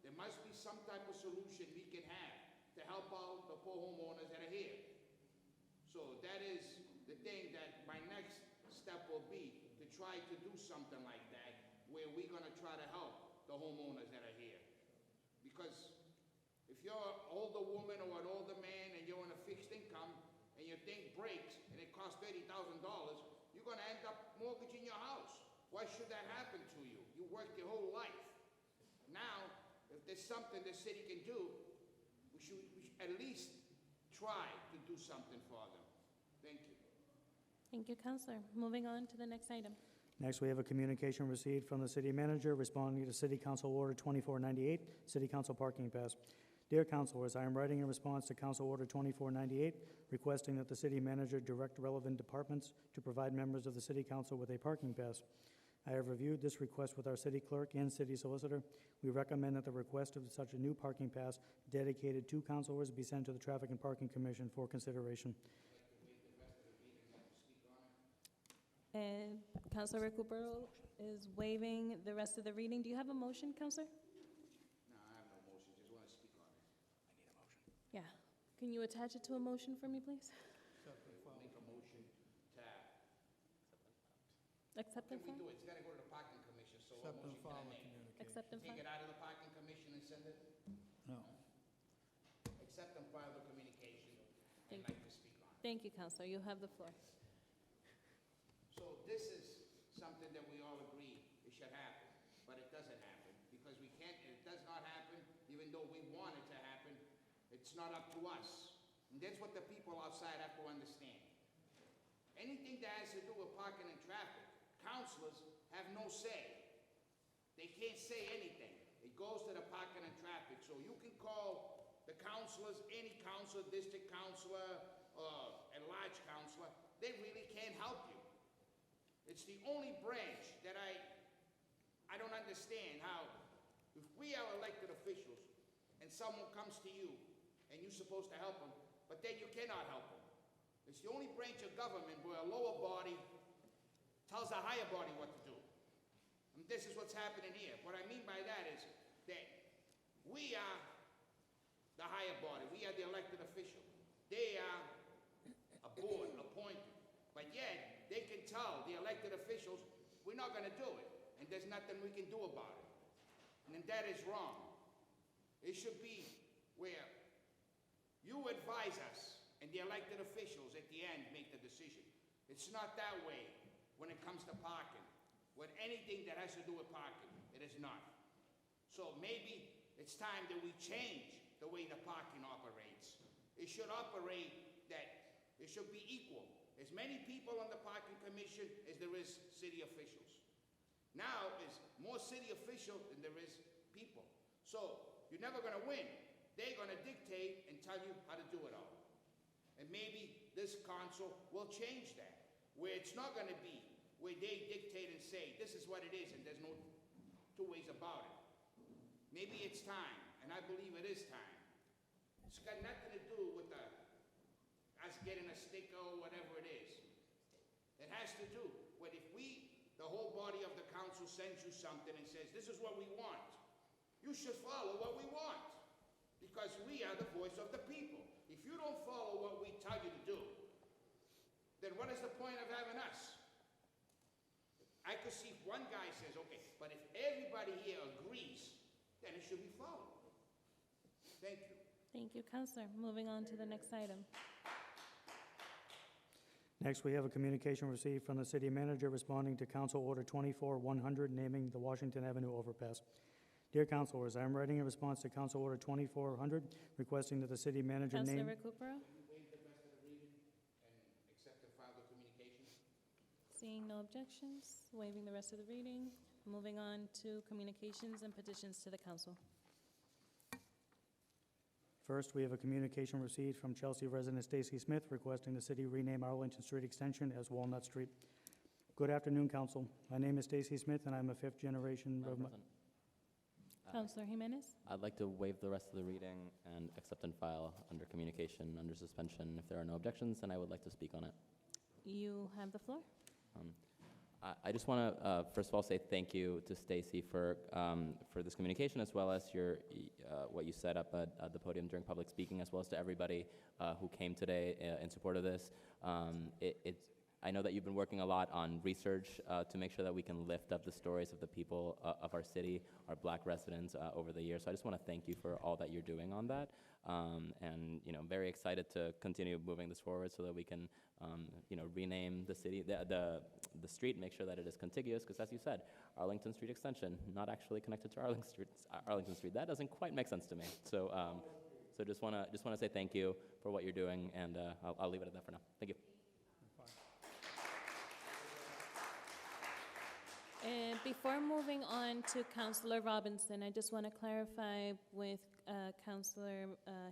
There must be some type of solution we can have to help out the poor homeowners that are here. So that is the thing that my next step will be, to try to do something like that, where we're going to try to help the homeowners that are here. Because if you're an older woman or an older man and you're on a fixed income and your thing breaks and it costs $30,000, you're going to end up mortgaging your house. Why should that happen to you? You worked your whole life. Now, if there's something the city can do, we should at least try to do something for them. Thank you. Thank you, Councilor. Moving on to the next item. Next, we have a communication received from the city manager responding to City Council Order 2498, City Council Parking Pass. Dear councilors, I am writing in response to Council Order 2498, requesting that the city manager direct relevant departments to provide members of the city council with a parking pass. I have reviewed this request with our city clerk and city solicitor. We recommend that the request of such a new parking pass dedicated to councilors be sent to the Traffic and Parking Commission for consideration. And Councilor Recupero is waiving the rest of the reading. Do you have a motion, Councilor? No, I have no motion. Just want to speak on it. Yeah. Can you attach it to a motion for me, please? Make a motion to Accept and What can file? we do? It's got to go to the parking commission, so what motion can I make? Accept and Take file? it out of the parking commission and send it? No. Accept and file the communication Thank I'd you. like to speak on. Thank you, Counselor. You have the floor. So this is something that we all agree it should happen, but it doesn't happen because we can't, it does not happen, even though we want it to happen. It's not up to us. And that's what the people outside have to understand. Anything that has to do with parking and traffic, councilors have no say. They can't say anything. It goes to the parking and traffic. So you can call the councilors, any councilor, district councilor, a large councilor, they really can't help you. It's the only branch that I don't understand how, if we are elected officials and someone comes to you and you're supposed to help them, but then you cannot help them. It's the only branch of government where a lower body tells a higher body what to do. And this is what's happening here. What I mean by that is that we are the higher body. We are the elected official. They are a board appointed. But yet, they can tell the elected officials, we're not going to do it. And there's nothing we can do about it. And that is wrong. It should be where you advise us and the elected officials at the end make the decision. It's not that way when it comes to parking. With anything that has to do with parking, it is not. So maybe it's time that we change the way the parking operates. It should operate that it should be equal. As many people on the parking commission as there is city officials. Now, there's more city officials than there is people. So, you're never gonna win. They're gonna dictate and tell you how to do it all. And maybe this council will change that, where it's not gonna be where they dictate and say, this is what it is, and there's no two ways about it. Maybe it's time, and I believe it is time. It's got nothing to do with us getting a sticker or whatever it is. It has to do with if the whole body of the council sends you something and says, this is what we want, you should follow what we want, because we are the voice of the people. If you don't follow what we tell you to do, then what is the point of having us? I could see if one guy says, okay, but if everybody here agrees, then it should be followed. Thank you. Thank you, Counselor. Moving on to the next item. Next, we have a communication received from the city manager responding to Council Order 24-100, naming the Washington Avenue overpass. Dear councilors, I am writing a response to Council Order 2400, requesting that the city manager name... Councilor Recupero? Waive the rest of the reading and accept and file the communication. Seeing no objections, waiving the rest of the reading. Moving on to communications and petitions to the council. First, we have a communication received from Chelsea resident Stacy Smith requesting the city rename Arlington Street Extension as Walnut Street. Good afternoon, council. My name is Stacy Smith, and I'm a fifth-generation... Councilor Jimenez? I'd like to waive the rest of the reading and accept and file under communication, under suspension. If there are no objections, then I would like to speak on it. You have the floor. I just want to, first of all, say thank you to Stacy for this communication, as well as what you said up at the podium during public speaking, as well as to everybody who came today in support of this. I know that you've been working a lot on research to make sure that we can lift up the stories of the people of our city, our Black residents over the years. So I just want to thank you for all that you're doing on that. And I'm very excited to continue moving this forward so that we can rename the city, the street, make sure that it is contiguous, because as you said, Arlington Street Extension, not actually connected to Arlington Street. That doesn't quite make sense to me. So just want to say thank you for what you're doing, and I'll leave it at that for now. Thank you. And before moving on to Councilor Robinson, I just want to clarify with Councilor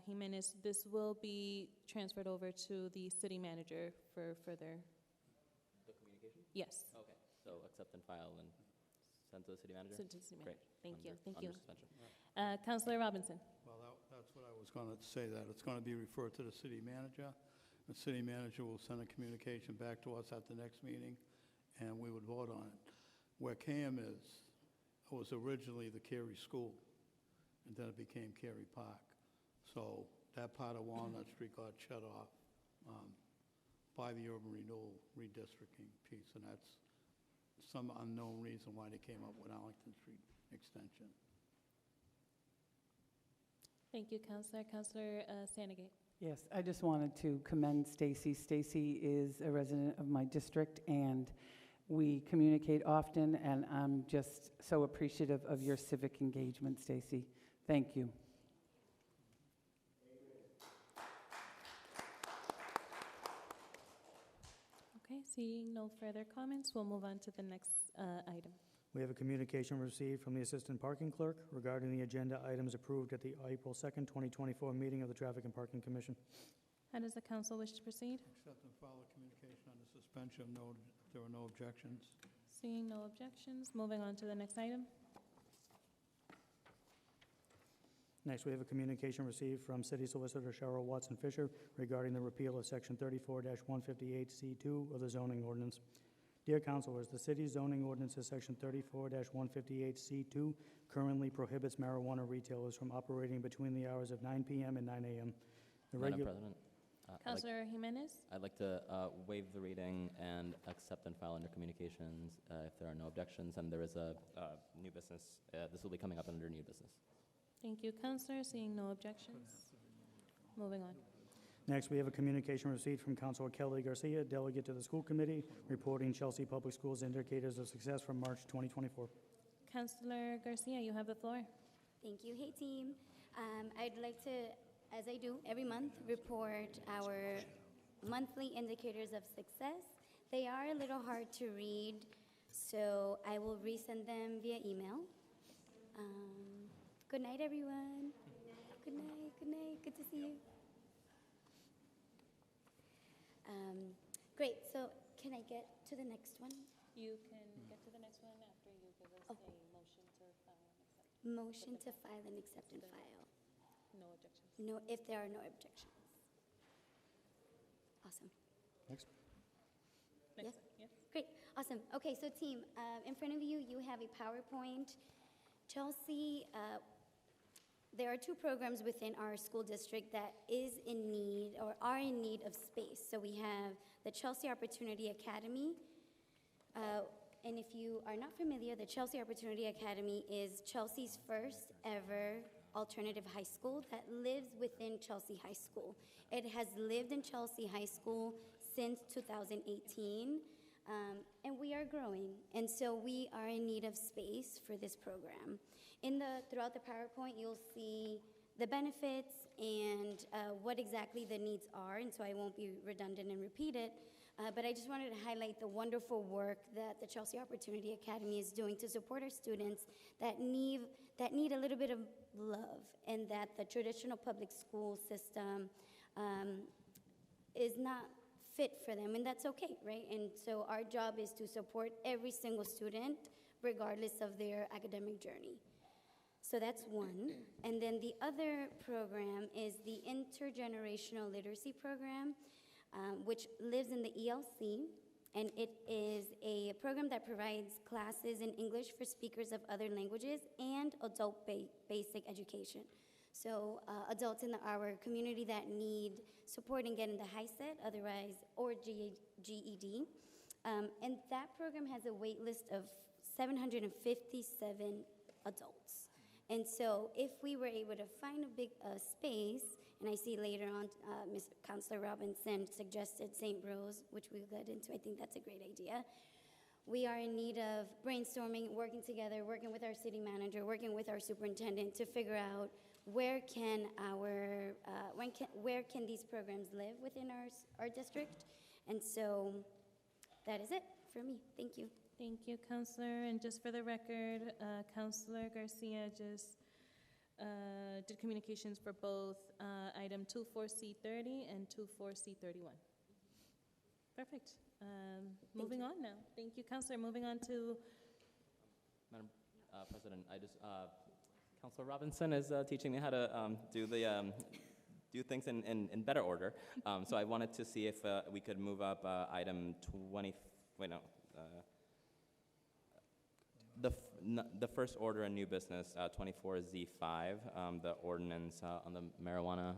Jimenez, this will be transferred over to the city manager for further. The communication? Yes. Okay. So accept and file and send to the city manager? Send to the city manager. Great. Thank you. Thank Under you. suspension. Councilor Robinson. Well, that's what I was going to say, that it's going to be referred to the city manager. The city manager will send a communication back to us at the next meeting, and we would vote on it. Where CAM is, it was originally the Cary School, and then it became Cary Park. So that part of Walnut Street got shut off by the urban renewal redistricting piece, and that's some unknown reason why they came up with Arlington Street Extension. Thank you, Councilor. Councilor Sandegate. Yes, I just wanted to commend Stacy. Stacy is a resident of my district, and we communicate often, and I'm just so appreciative of your civic engagement, Stacy. Thank you. Okay, seeing no further comments, we'll move on to the next item. We have a communication received from the Assistant Parking Clerk regarding the agenda items approved at the April 2nd, 2024 meeting of the Traffic and Parking Commission. How does the council wish to proceed? Accept and file a communication under suspension if there are no objections. Seeing no objections, moving on to the next item. Next, we have a communication received from City Solicitor Cheryl Watson Fisher regarding the repeal of Section 34-158C2 of the zoning ordinance. Dear councilors, the city's zoning ordinance's Section 34-158C2 currently prohibits marijuana retailers from operating between the hours of 9 p.m. and 9 a.m. Madam President, Councilor Jimenez? I'd like to waive the reading and accept and file under communications if there are no objections, and there is a new business. This will be coming up under new business. Thank you, Councilor. Seeing no objections, moving on. Next, we have a communication received from Councilor Kelly Garcia, delegate to the school committee, reporting Chelsea Public Schools indicators of success from March 2024. Councilor Garcia, you have the floor. Thank you. Hey, team. I'd like to, as I do every month, report our monthly indicators of success. They are a little hard to read, so I will resend them via email. Good night, everyone. Good night. Good night. Good to see you. Great. So can I get to the next one? You can get to the next one after you give us a motion to file and accept. Motion to file and accept and file. No objections. No, if there are no objections. Awesome. Next. Next, yes. Great, awesome. Okay, so team, in front of you, you have a PowerPoint. Chelsea, there are two programs within our school district that is in need or are in need of space. So we have the Chelsea Opportunity Academy. And if you are not familiar, the Chelsea Opportunity Academy is Chelsea's first ever alternative high school that lives within Chelsea High School. It has lived in Chelsea High School since 2018, and we are growing, and so we are in need of space for this program. Throughout the PowerPoint, you'll see the benefits and what exactly the needs are, and so I won't be redundant and repeat it, but I just wanted to highlight the wonderful work that the Chelsea Opportunity Academy is doing to support our students that need a little bit of love, and that the traditional public school system is not fit for them, and that's okay, right? And so our job is to support every single student regardless of their academic journey. So that's one. And then the other program is the Intergenerational Literacy Program, which lives in the ELC, and it is a program that provides classes in English for speakers of other languages and adult basic education. So adults in our community that need support in getting the HiSET, otherwise, or GED. And that program has a wait list of 757 adults. And so if we were able to find a big space, and I see later on Ms. Councilor Robinson suggested St. Rose, which we'll get into, I think that's a great idea. We are in need of brainstorming, working together, working with our city manager, working with our superintendent to figure out where can these programs live within our district. And so that is it for me. Thank you. Thank you, Councilor. And just for the record, Councilor Garcia just did communications for both item 24C30 and 24C31. Perfect. Moving on now. Thank you, Councilor. Moving on to... Madam President, Councilor Robinson is teaching me how to do things in better order. So I wanted to see if we could move up item 20, the first order in new business, 24Z5, the ordinance on the marijuana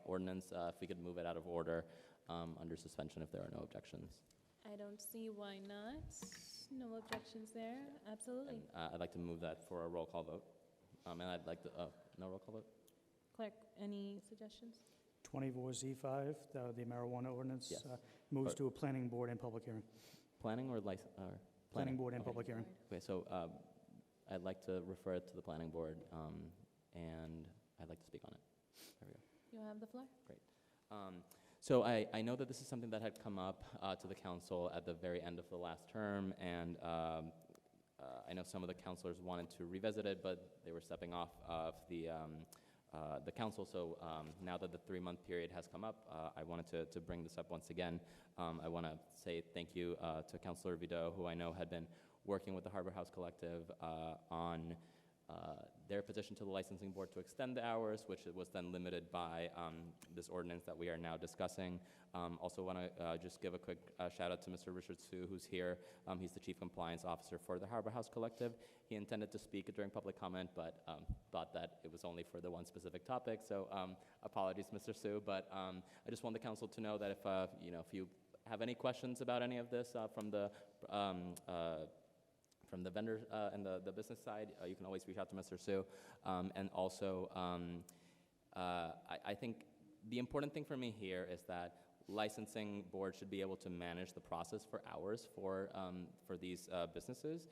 ordinance, if we could move it out of order under suspension if there are no objections. I don't see why not. No objections there. Absolutely. And, I'd like to move that for a roll call vote. And I'd like to, no roll call vote? Clerk, any suggestions? 24Z5, the marijuana ordinance, Yes. moves Or- to a planning board and public hearing. Planning or license, or? Planning board and Okay. public hearing. Okay, so I'd like to refer it to the planning board, and I'd like to speak on it. There we go. You have the floor. Great. So I know that this is something that had come up to the council at the very end of the last term, and I know some of the councilors wanted to revisit it, but they were stepping off of the council. So now that the 3-month period has come up, I wanted to bring this up once again. I want to say thank you to Councilor Vido, who I know had been working with the Harbor House Collective on their petition to the licensing board to extend the hours, which was then limited by this ordinance that we are now discussing. Also want to just give a quick shout out to Mr. Richard Sue, who's here. He's the Chief Compliance Officer for the Harbor House Collective. He intended to speak during public comment, but thought that it was only for the one specific topic. So apologies, Mr. Sue, but I just want the council to know that if you have any questions about any of this from the vendor and the business side, you can always reach out to Mr. Sue. And also, I think the important thing for me here is that licensing board should be able to manage the process for hours for these businesses.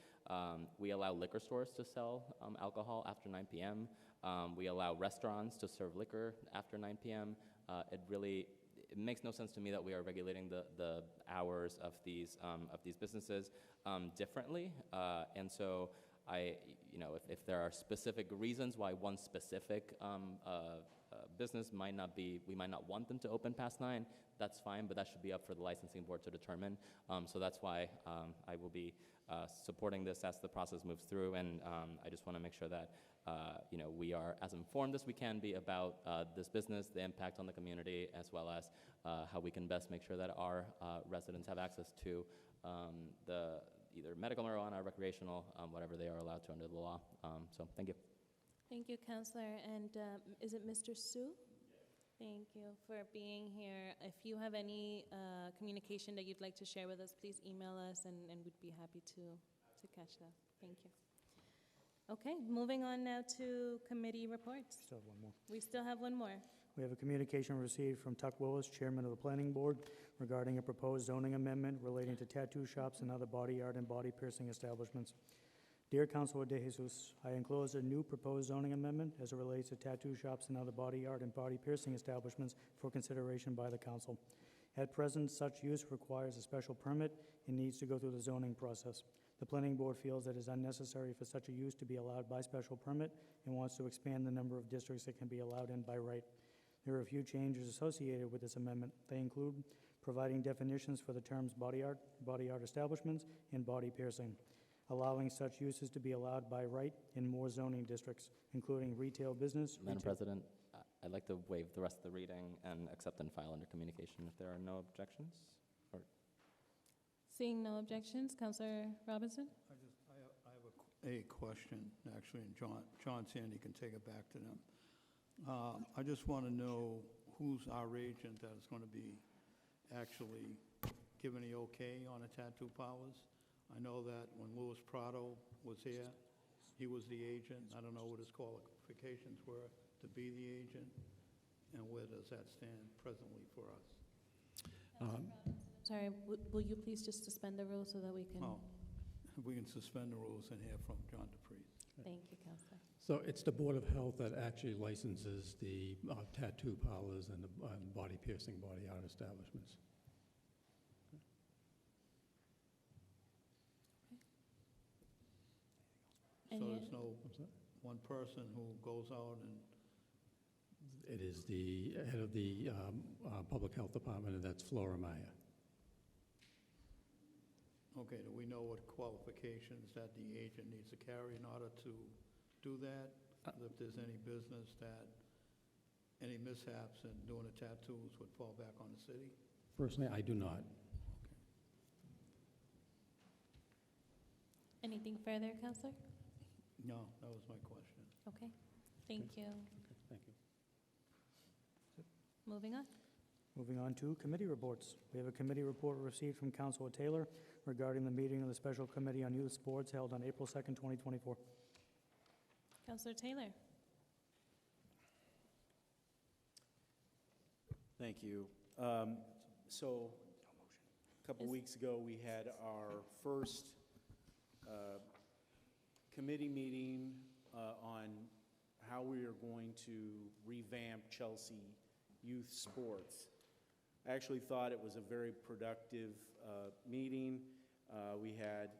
We allow liquor stores to sell alcohol after 9 p.m. We allow restaurants to serve liquor after 9 p.m. It makes no sense to me that we are regulating the hours of these businesses differently. And so if there are specific reasons why one specific business we might not want them to open past 9, that's fine, but that should be up for the licensing board to determine. So that's why I will be supporting this as the process moves through, and I just want to make sure that we are as informed as we can be about this business, the impact on the community, as well as how we can best make sure that our residents have access to the either medical marijuana or recreational, whatever they are allowed to under the law. So thank you. Thank you, Councillor. And is it Mr. Sue? Thank you for being here. If you have any communication that you'd like to share with us, please email us, and we'd be happy to catch that. Thank you. Okay, moving on now to committee reports. Still have one more. We still have one more. We have a communication received from Tuck Willis, Chairman of the Planning Board, regarding a proposed zoning amendment relating to tattoo shops and other body art and body piercing establishments. Dear Councilor De Jesus, I enclose a new proposed zoning amendment as it relates to tattoo shops and other body art and body piercing establishments for consideration by the council. At present, such use requires a special permit and needs to go through the zoning process. The Planning Board feels that it is unnecessary for such a use to be allowed by special permit and wants to expand the number of districts it can be allowed in by right. There are a few changes associated with this amendment. They include providing definitions for the terms body art establishments, and body piercing, allowing such uses to be allowed by right in more zoning districts, including retail business. Madam President, I'd like to waive the rest of the reading and accept and file under communication if there are no objections. Seeing no objections, Councillor Robinson? I have a question, actually, and John Sandy can take it back to them. I just want to know who's our agent that is going to be actually giving the okay on the tattoo parlors. I know that when Louis Prado was here, he was the agent. I don't know what his qualifications were to be the agent, and where does that stand presently for us? Sorry, will you please just suspend the rules so that we can... Oh, we can suspend the rules and hear from John DePriest. Thank you, Councillor. So it's the Board of Health that actually licenses the tattoo parlors and the body piercing, body art establishments. So there's no one person who goes out and... It is the head of the Public Health Department, and that's Flora Meyer. Okay, do we know what qualifications that the agent needs to carry in order to do that? If there's any business that any mishaps in doing the tattoos would fall back on the city? Personally, I do not. Anything further, Councillor? No, that was my question. Okay, thank you. Thank you. Moving on. Moving on to committee reports. We have a committee report received from Councilor Taylor regarding the meeting of the Special Committee on Youth Sports held on April 2nd, 2024. Councillor Taylor. Thank you. So, a couple weeks ago, we had our first committee meeting on how we are going to revamp Chelsea youth sports. I actually thought it was a very productive meeting. We had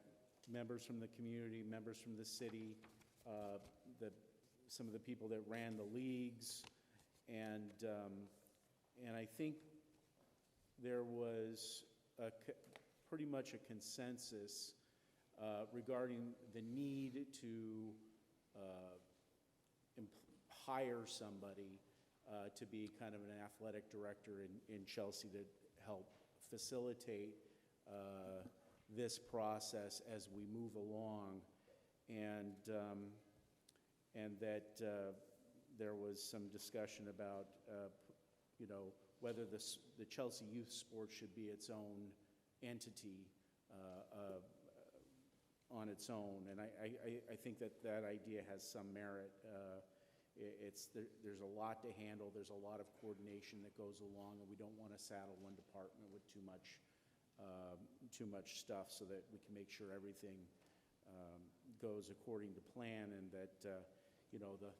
members from the community, members from the city, some of the people that ran the leagues, and I think there was pretty much a consensus regarding the need to hire somebody to be kind of an athletic director in Chelsea to help facilitate this process as we move along, and that there was some discussion about whether the Chelsea Youth Sports should be its own entity on its own, and I think that idea has some merit. There's a lot to handle. There's a lot of coordination that goes along, and we don't want to saddle one department with too much stuff, so that we can make sure everything goes according to plan, and that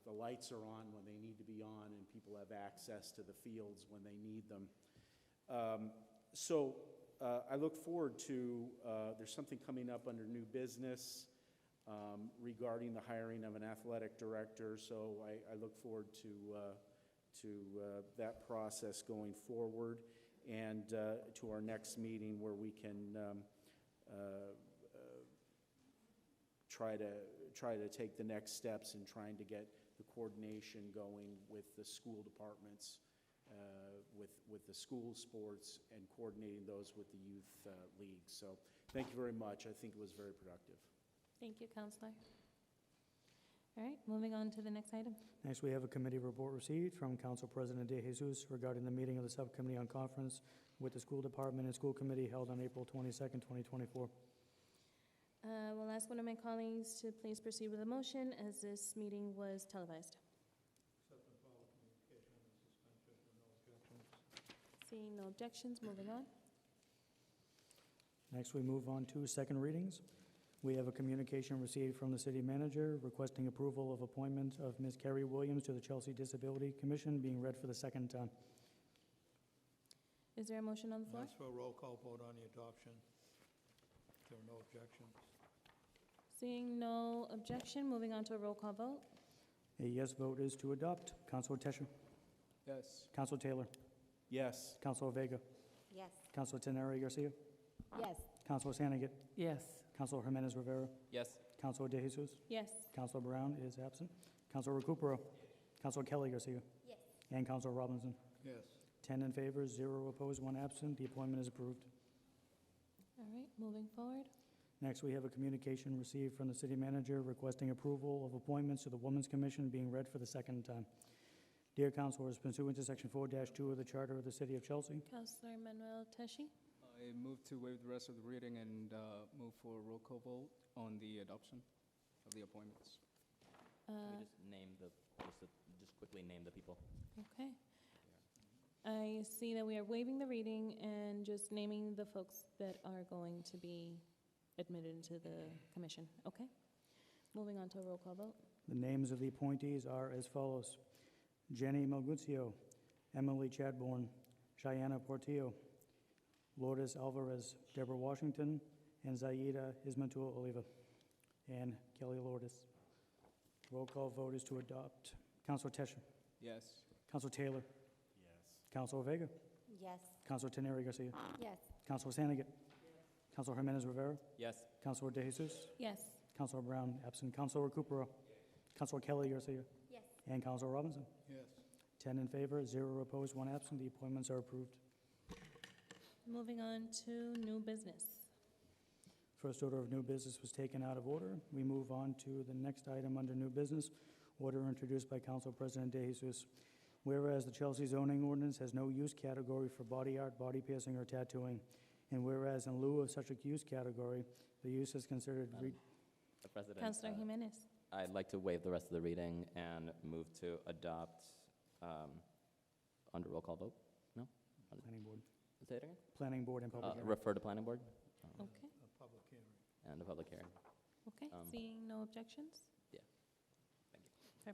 the lights are on when they need to be on, and people have access to the fields when they need them. So I look forward to, there's something coming up under new business regarding the hiring of an athletic director, so I look forward to that process going forward, and to our next meeting where we can try to take the next steps in trying to get the coordination going with the school departments, with the school sports, and coordinating those with the youth leagues. So thank you very much. I think it was very productive. Thank you, Counselor. All right, moving on to the next item. Next, we have a committee report received from Council President De Jesus regarding the meeting of the Subcommittee on Conference with the School Department and School Committee held on April 22nd, 2024. We'll ask one of my colleagues to please proceed with a motion, as this meeting was televised. Seeing no objections, moving on. Next, we move on to second readings. We have a communication received from the City Manager requesting approval of appointment of Ms. Carrie Williams to the Chelsea Disability Commission, being read for the second time. Is there a motion on the floor? Ask for a roll call vote on the adoption. If there are no objections. Seeing no objection, moving on to a roll call vote. A yes vote is to adopt. Councilor Tesher. Yes. Councilor Taylor. Yes. Councilor Vega. Yes. Councilor Teneri Garcia. Yes. Councilor Sanigat. Yes. Councilor Jimenez Rivera. Yes. Councilor De Jesus. Yes. Councilor Brown is absent. Councilor Recupero. Councilor Kelly Garcia. Yes. And Councilor Robinson. Yes. 10 in favor, 0 opposed, 1 absent. The appointment is approved. All right, moving forward. Next, we have a communication received from the City Manager requesting approval of appointments to the Women's Commission, being read for the second time. Dear Councilors, pursuant to Section 4-2 of the Charter of the City of Chelsea, Councilor Manuel Teshi. I move to waive the rest of the reading and move for a roll call vote on the adoption of the appointments. Can we just name just quickly name the people? Okay. I see that we are waiving the reading and just naming the folks that are going to be admitted into the commission. Okay. Moving on to a roll call vote. the names of the appointees are as follows: Jenny Malguzio, Emily Chadbourne, Cheyenne Portillo, Lourdes Alvarez, Deborah Washington, and Zaida Ismatul Oliva, and Kelly Lourdes. Roll call vote is to adopt. Councilor Tesher. Yes. Councilor Taylor. Yes. Councilor Vega. Yes. Councilor Teneri Garcia. Yes. Councilor Sanigat. Councilor Jimenez Rivera. Yes. Councilor De Jesus. Yes. Councilor Brown absent. Councilor Recupero. Councilor Kelly Garcia. Yes. And Councilor Robinson. Yes. 10 in favor, 0 opposed, 1 absent. The appointments are approved. Moving on to new business. First order of new business was taken out of order. We move on to the next item under new business, order introduced by Council President De Jesus. Whereas the Chelsea zoning ordinance has no use category for body art, body piercing, or tattooing, and whereas in lieu of such a use category, the use is considered The President. Councilor Jimenez. I'd like to waive the rest of the reading and move to adopt under roll call vote. No? Planning board. Say it again? Planning board and public hearing. Refer to planning board Okay, A public hearing. and a public hearing. okay, Um, seeing no objections? Yeah. Thank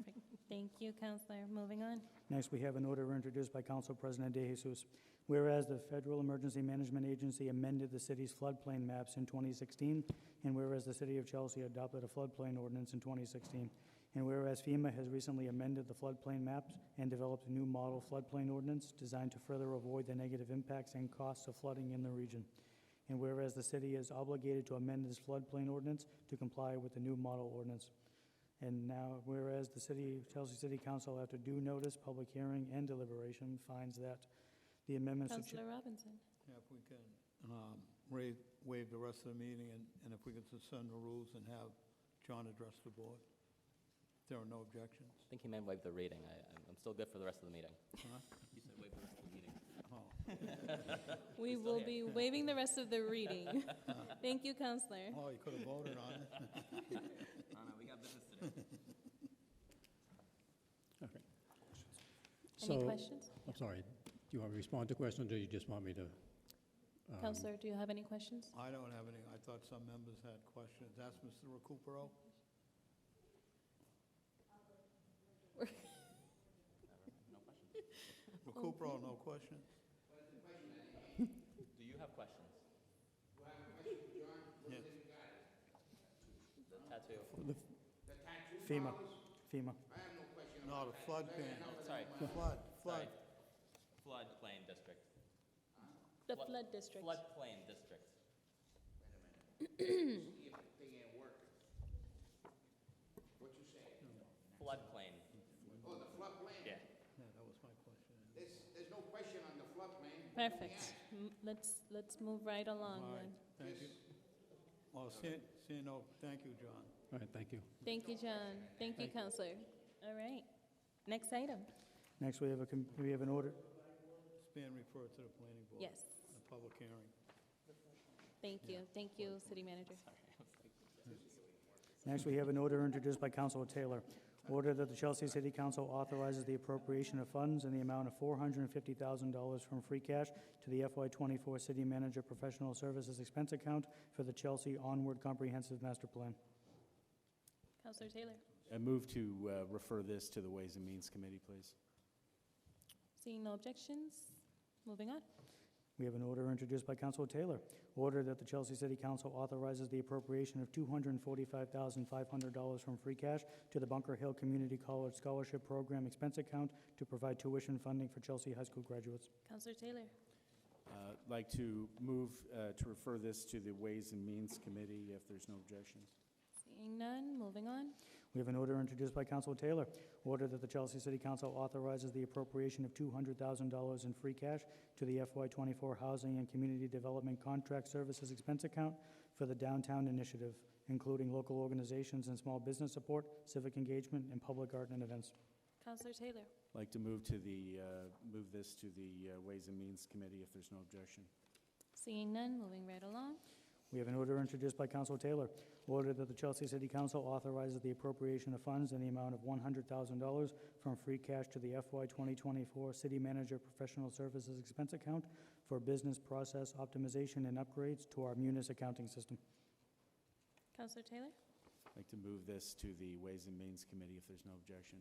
you. Perfect. Thank you, Counselor. Moving on. Next, we have an order introduced by Council President De Jesus. Whereas the Federal Emergency Management Agency amended the city's floodplain maps in 2016, and whereas the City of Chelsea adopted a floodplain ordinance in 2016, and whereas FEMA has recently amended the floodplain maps and developed a new model floodplain ordinance designed to further avoid the negative impacts and costs of flooding in the region, and whereas the city is obligated to amend this floodplain ordinance to comply with the new model ordinance. And now, whereas the Chelsea City Council, after due notice, public hearing, and deliberation, finds that the amendments to... Counselor Robinson. Yeah, if we can waive the rest of the meeting, and if we can suspend the rules and have John address the board. If there are no objections. I think he meant waive the reading. I'm still good for the rest of the meeting. Huh? You said waive the rest of the meeting. Oh. We Still will here. be waiving the rest of the reading. Thank you, Counselor. Oh, you could have voted on it. No, we got business to do. Okay. Any So- questions? I'm sorry, do you want me to respond to questions, or you just want me to? Counselor, do you have any questions? I don't have any. I thought some members had questions. Ask Mr. Recupero. Recupero, no questions? Do you have questions? Yeah. Tattoo. FEMA. FEMA. No, the flood ban. Sorry. Flood. Floodplain district. The flood district. Floodplain district. See if the thing ain't working. What you say? Floodplain. Oh, the floodplain? Yeah. Yeah, that was my question. There's no question on the floodplain. Perfect. Let's move right along All then. right, thank you. Well, seeing no, thank you, John. All right, thank you. Thank you, John. Thank you, Counselor. All right. Next item. Next, we have an order. It's being referred to the planning board. Yes. A public hearing. Thank you. Thank you, City Manager. Next, we have an order introduced by Councilor Taylor. Order that the Chelsea City Council authorizes the appropriation of funds in the amount of $450,000 from free cash to the FY24 City Manager Professional Services Expense Account for the Chelsea Onward Comprehensive Master Plan. Counselor Taylor. I move to refer this to the Ways and Means Committee, please. Seeing no objections, moving on. We have an order introduced by Councilor Taylor. Order that the Chelsea City Council authorizes the appropriation of $245,500 from free cash to the Bunker Hill Community College Scholarship Program expense account to provide tuition funding for Chelsea High School graduates. Counselor Taylor. Like to move to refer this to the Ways and Means Committee if there's no objections. Seeing none, moving on. We have an order introduced by Councilor Taylor. Order that the Chelsea City Council authorizes the appropriation of $200,000 in free cash to the FY24 Housing and Community Development Contract Services expense account for the Downtown Initiative, including local organizations and small business support, civic engagement, and public art and events. Counselor Taylor. Like to move this to the Ways and Means Committee if there's no objection. Seeing none, moving right along. We have an order introduced by Councilor Taylor. Order that the Chelsea City Council authorizes the appropriation of funds in the amount of $100,000 from free cash to the FY 2024 City Manager Professional Services Expense Account for business process optimization and upgrades to our Munis accounting system. Counselor Taylor. Like to move this to the Ways and Means Committee if there's no objection.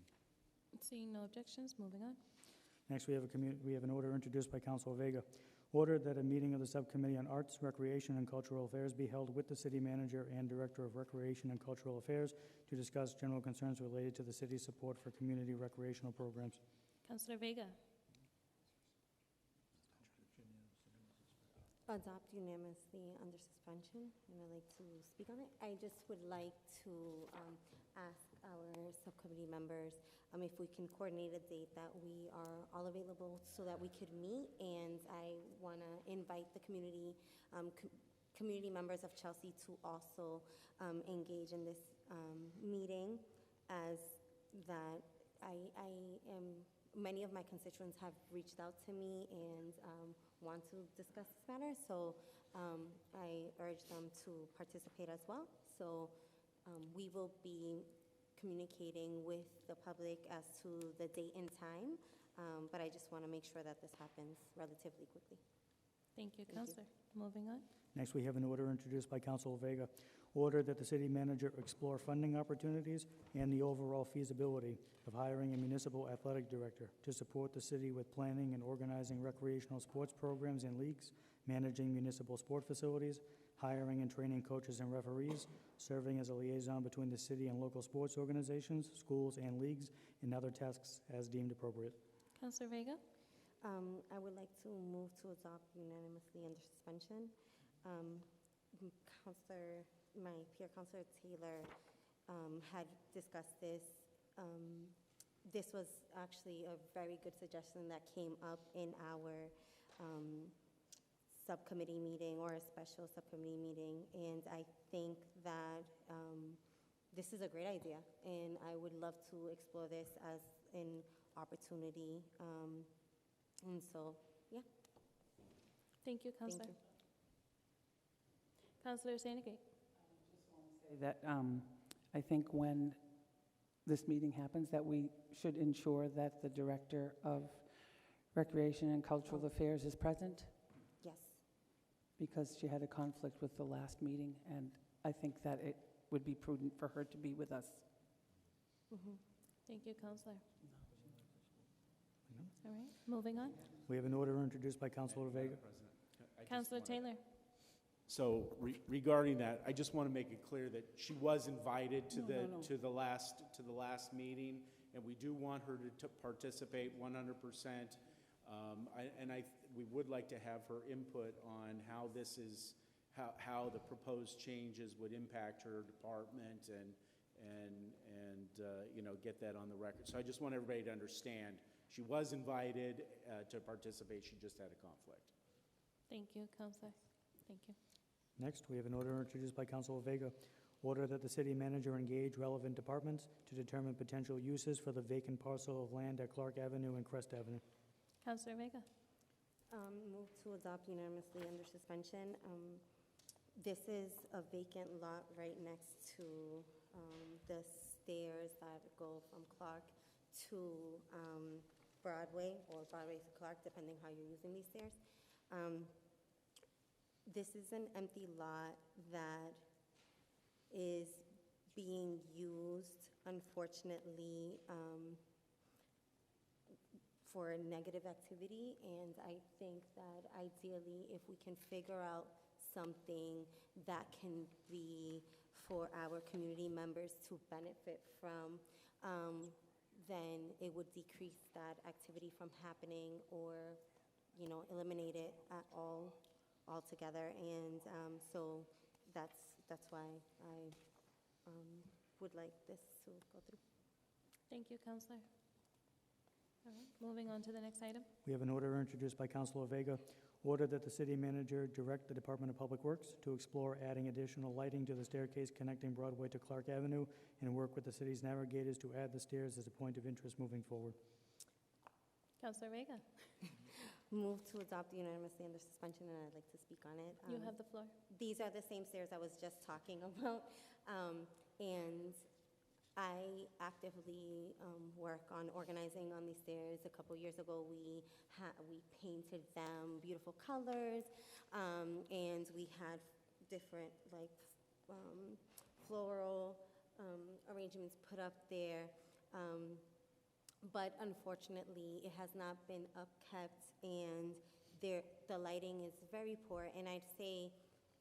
Seeing no objections, moving on. Next, we have an order introduced by Councilor Vega. Order that a meeting of the Subcommittee on Arts, Recreation, and Cultural Affairs be held with the City Manager and Director of Recreation and Cultural Affairs to discuss general concerns related to the city's support for community recreational programs. Counselor Vega. Adopt unanimously under suspension, and I'd like to speak on it. I just would like to ask our subcommittee members if we can coordinate a date that we are all available so that we could meet, and I want to invite the community members of Chelsea to also engage in this meeting, as that many of my constituents have reached out to me and want to discuss this matter, so I urge them to participate as well. So we will be communicating with the public as to the date and time But I just want to make sure that this happens relatively quickly. Thank you, Thank you. Counselor. Moving on. Next, we have an order introduced by Councilor Vega. Order that the city manager explore funding opportunities and the overall feasibility of hiring a municipal athletic director to support the city with planning and organizing recreational sports programs and leagues, managing municipal sport facilities, hiring and training coaches and referees, serving as a liaison between the city and local sports organizations, schools, and leagues, and other tasks as deemed appropriate. Counselor Vega? I would like to move to adopt unanimously under suspension. My peer Counselor Taylor had discussed this. This was actually a very good suggestion that came up in our subcommittee meeting or a special subcommittee meeting, and I think that this is a great idea, and I would love to explore this as an opportunity. And so, yeah. Thank you, Counselor. you. Counselor Sandegate? That I think when this meeting happens, that we should ensure that the Director of Recreation and Cultural Affairs is present, Yes. because she had a conflict with the last meeting, and I think that it would be prudent for her to be with us. Thank you, Counselor. All right, moving on. We have an order introduced by Councilor Vega. Counselor Taylor? So regarding that, I just want to make it clear that she was invited to to the last meeting, and we do want her to participate 100%. We would like to have her input on how this is, how the proposed changes would impact her department, and get that on the record. So I just want everybody to understand she was invited to participate. She just had a conflict. Thank you, Counselor. Thank you. Next, we have an order introduced by Councilor Vega. Order that the city manager engage relevant departments to determine potential uses for the vacant parcel of land at Clark Avenue and Crest Avenue. Counselor Vega? Move to adopt unanimously under suspension. This is a vacant lot right next to the stairs that go from Clark to Broadway, or Broadway to Clark, depending how you're using these stairs. This is an empty lot that is being used, unfortunately, for negative activity, and I think that ideally, if we can figure out something that can be for our community members to benefit from, then it would decrease that activity from happening, or, eliminate it at all altogether. And so that's why I would like this to go through. Thank you, Counselor. All right, moving on to the next item. We have an order introduced by Councilor Vega. Order that the city manager direct the Department of Public Works to explore adding additional lighting to the staircase connecting Broadway to Clark Avenue, and work with the city's navigators to add the stairs as a point of interest moving forward. Counselor Vega? Move to adopt unanimously under suspension, and I'd like to speak on it. You have the floor. These are the same stairs I was just talking about, and I actively work on organizing on these stairs. A couple years ago, we painted them beautiful colors, and we had different floral arrangements put up there. But unfortunately, it has not been upkept, and the lighting is very poor. And I'd say,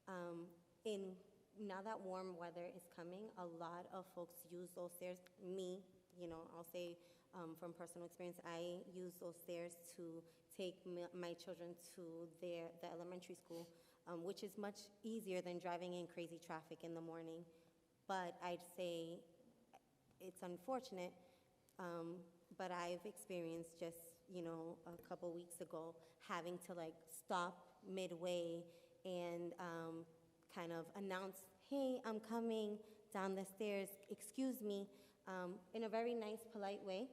now that warm weather is coming, a lot of folks use those stairs. Me, I'll say from personal experience, I use those stairs to take my children to the elementary school, which is much easier than driving in crazy traffic in the morning. But I'd say it's unfortunate. But I've experienced just, a couple weeks ago, having to stop midway and kind of announce, hey, I'm coming down the stairs, excuse me, in a very nice, polite way,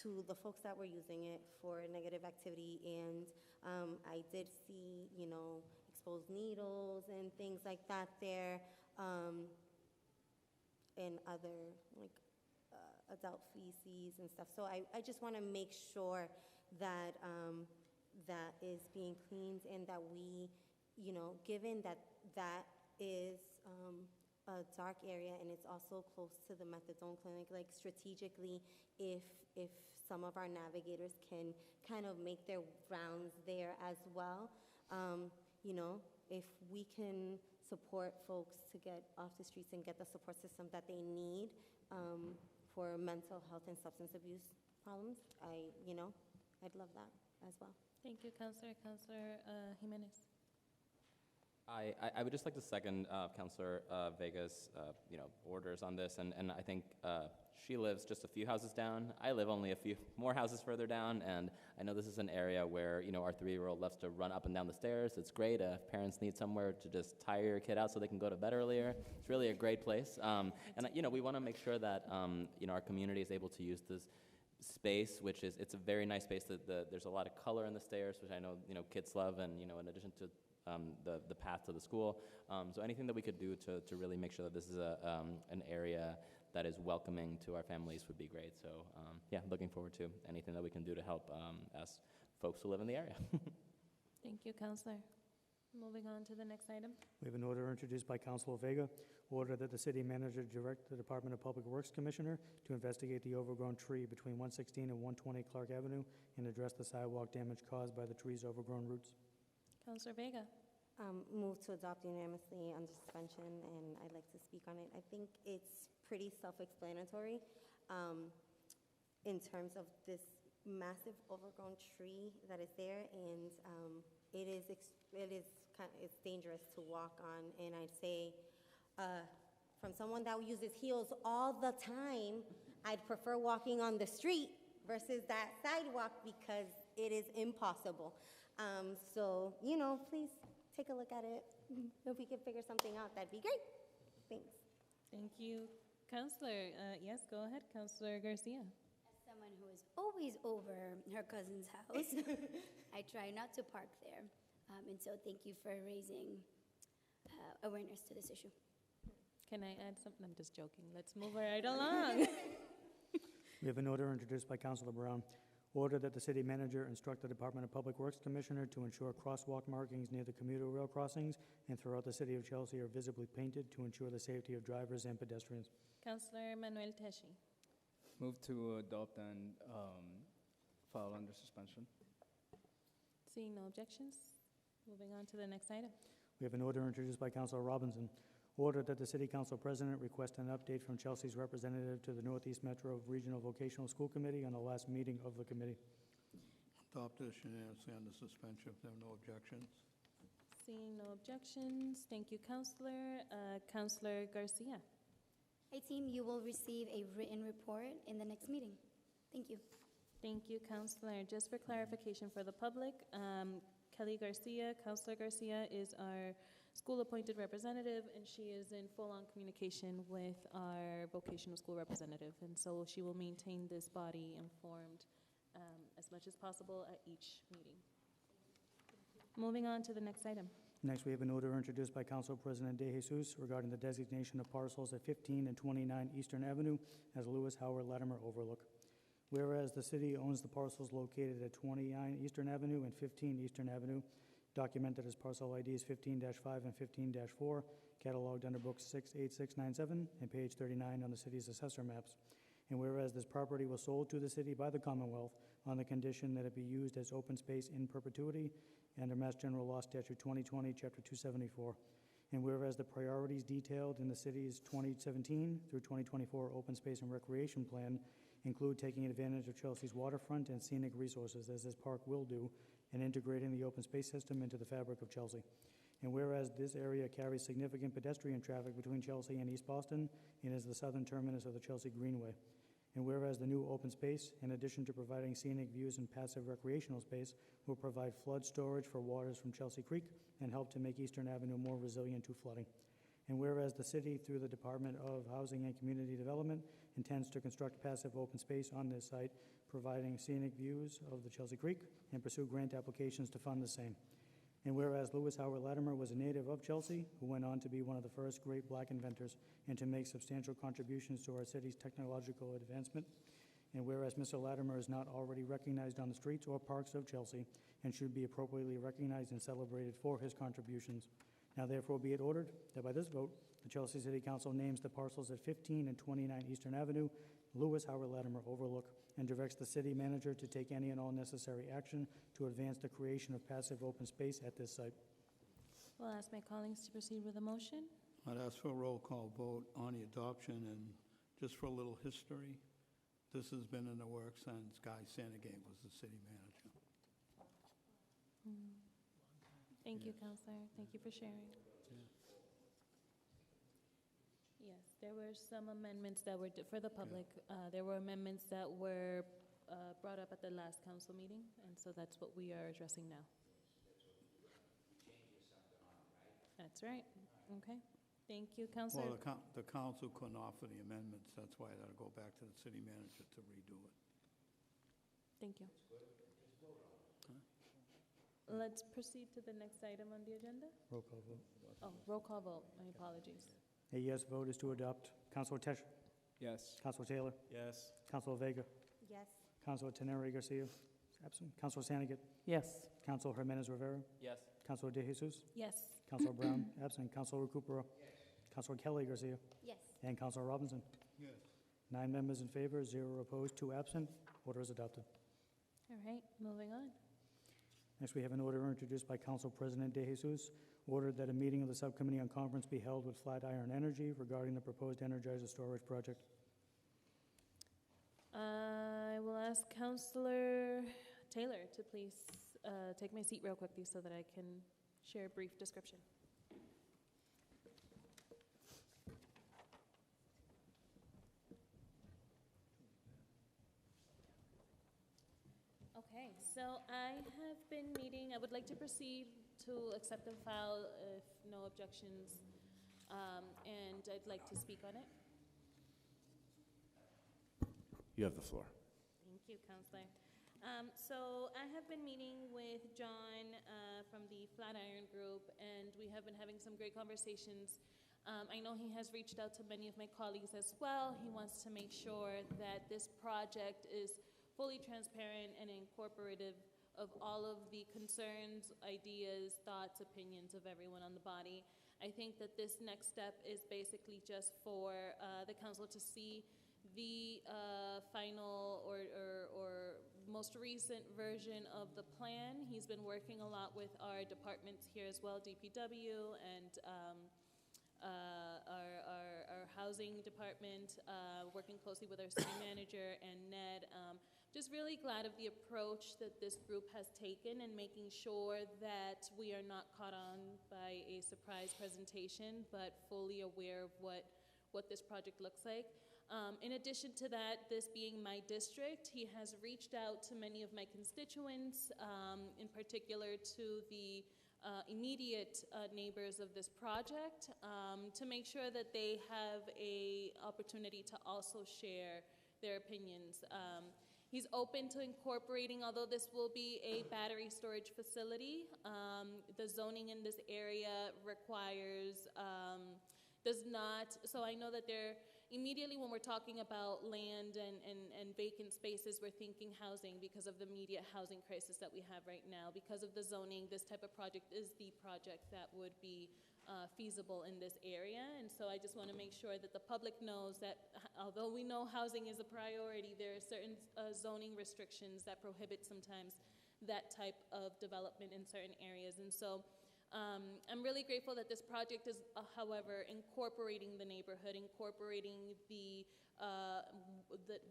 to the folks that were using it for negative activity. And I did see, exposed needles and things like that there. And other adult feces and stuff. So I just want to make sure that that is being cleaned and that we, you know, given that that is a dark area and it's also close to the methadone clinic, like strategically, if some of our navigators can kind of make their rounds there as well, you know, if we can support folks to get off the streets and get the support system that they need for mental health and substance abuse problems, I'd love that as well. Thank you, Counselor. Counselor Jimenez. I would just like to second Councillor Vega's orders on this, and I think she lives just a few houses down. I live only a few more houses further down, and I know this is an area where our 3-year-old loves to run up and down the stairs. It's great if parents need somewhere to just tire your kid out so they can go to bed earlier. It's really a great place, and we want to make sure that our community is able to use this space, which is it's a very nice space. There's a lot of color in the stairs, which I know kids love, and in addition to the path to the school. So anything that we could do to really make sure that this is an area that is welcoming to our families would be great. So looking forward to anything that we can do to help us folks who live in the area. Thank you, Counselor. Moving on to the next item. We have an order introduced by Councilor Vega. Order that the city manager direct the Department of Public Works Commissioner to investigate the overgrown tree between 116 and 120 Clark Avenue and address the sidewalk damage caused by the tree's overgrown roots. Counselor Vega. Move to adopt unanimously under suspension, and I'd like to speak on it. I think it's pretty self-explanatory in terms of this massive overgrown tree that is there, and it's dangerous to walk on. And I'd say, from someone that uses heels all the time, I'd prefer walking on the street versus that sidewalk because it is impossible. So, please take a look at it. If we can figure something out, that'd be great. Thanks. Thank you, Counselor. Yes, go ahead, Counselor Garcia. As someone who is always over her cousin's house, I try not to park there. And so thank you for raising awareness to this issue. Can I add something? I'm just joking. Let's move right along. We have an order introduced by Councilor Brown. Order that the city manager instruct the Department of Public Works Commissioner to ensure crosswalk markings near the commuter rail crossings and throughout the city of Chelsea are visibly painted to ensure the safety of drivers and pedestrians. Counselor Manuel Teshi. Move to adopt and file under suspension. Seeing no objections, moving on to the next item. We have an order introduced by Councilor Robinson. Order that the City Council President request an update from Chelsea's representative to the Northeast Metro Regional Vocational School Committee on the last meeting of the committee. Adopt this unanimously under suspension if there are no objections. Seeing no objections, thank you, Counselor. Counselor Garcia. Hey, team, you will receive a written report in the next meeting. Thank you. Thank you, Counselor. Just for clarification for the public, Kelly Garcia, Counselor Garcia, is our school-appointed representative, and she is in full-on communication with our vocational school representative, and so she will maintain this body informed as much as possible at each meeting. Moving on to the next item. Next, we have an order introduced by Council President De Jesus regarding the designation of parcels at 15 and 29 Eastern Avenue as Lewis Howard Latimer Overlook. Whereas the city owns the parcels located at 29 Eastern Avenue and 15 Eastern Avenue, documented as parcel IDs 15-5 and 15-4, cataloged under Book 68697 and page 39 on the city's assessor maps. And whereas this property was sold to the city by the Commonwealth on the condition that it be used as open space in perpetuity under Mass General Law Statute 2020, Chapter 274. And whereas the priorities detailed in the city's 2017 through 2024 Open Space and Recreation Plan include taking advantage of Chelsea's waterfront and scenic resources, as this park will do, and integrating the open space system into the fabric of Chelsea. And whereas this area carries significant pedestrian traffic between Chelsea and East Boston and is the southern terminus of the Chelsea Greenway. And whereas the new open space, in addition to providing scenic views and passive recreational space, will provide flood storage for waters from Chelsea Creek and help to make Eastern Avenue more resilient to flooding. And whereas the city, through the Department of Housing and Community Development, intends to construct passive open space on this site, providing scenic views of the Chelsea Creek, and pursue grant applications to fund the same. And whereas Lewis Howard Latimer was a native of Chelsea, who went on to be one of the first great black inventors and to make substantial contributions to our city's technological advancement. And whereas Mr. Latimer is not already recognized on the streets or parks of Chelsea and should be appropriately recognized and celebrated for his contributions. Now therefore be it ordered that by this vote, the Chelsea City Council names the parcels at 15 and 29 Eastern Avenue, Lewis Howard Latimer Overlook, and directs the city manager to take any and all necessary action to advance the creation of passive open space at this site. We'll ask my colleagues to proceed with a motion. I'd ask for a roll call vote on the adoption, and just for a little history, this has been in the works since Guy Sanagate was the city manager. Thank you, Counselor. Thank you for sharing. Yes, there were some amendments that were, for the public, there were amendments that were brought up at the last council meeting, and so that's what we are addressing now. That's right. Okay. Thank you, Counselor. Well, the council couldn't offer the amendments, that's why I had to go back to the city manager to redo it. Thank you. Let's proceed to the next item on the agenda. Roll call vote. Oh, roll call vote. My apologies. A yes vote is to adopt. Councilor Tesh. Yes. Councilor Taylor. Yes. Councilor Vega. Yes. Councilor Teneri Garcia. Absent. Councilor Sanigat. Yes. Councilor Jimenez Rivera. Yes. Councilor De Jesus. Yes. Councilor Brown. Absent. Councilor Recupero. Councilor Kelly Garcia. Yes. And Councilor Robinson. Yes. 9 members in favor, 0 opposed, 2 absent. Order is adopted. All right, moving on. Next, we have an order introduced by Council President De Jesus, ordered that a meeting of the Subcommittee on Conference be held with Flatiron Energy regarding the proposed Energizer storage project. I will ask Councilor Taylor to please take my seat real quickly so that I can share a brief description. Okay, so I have been meeting, I would like to proceed to accept and file if no objections, and I'd like to speak on it. You have the floor. Thank you, Counselor. So I have been meeting with John from the Flatiron Group, and we have been having some great conversations. I know he has reached out to many of my colleagues as well. He wants to make sure that this project is fully transparent and incorporative of all of the concerns, ideas, thoughts, opinions of everyone on the body. I think that this next step is basically just for the council to see the final or most recent version of the plan. He's been working a lot with our departments here as well, DPW and our housing department, working closely with our city manager and Ned. Just really glad of the approach that this group has taken and making sure that we are not caught on by a surprise presentation, but fully aware of what this project looks like. In addition to that, this being my district, he has reached out to many of my constituents, in particular to the immediate neighbors of this project, to make sure that they have an opportunity to also share their opinions. He's open to incorporating, although this will be a battery storage facility, the zoning in this area requires, does not, so I know that they're, immediately when we're talking about land and vacant spaces, we're thinking housing because of the immediate housing crisis that we have right now. Because of the zoning, this type of project is the project that would be feasible in this area. And so I just want to make sure that the public knows that although we know housing is a priority, there are certain zoning restrictions that prohibit sometimes that type of development in certain areas. And so I'm really grateful that this project is, however, incorporating the neighborhood, incorporating the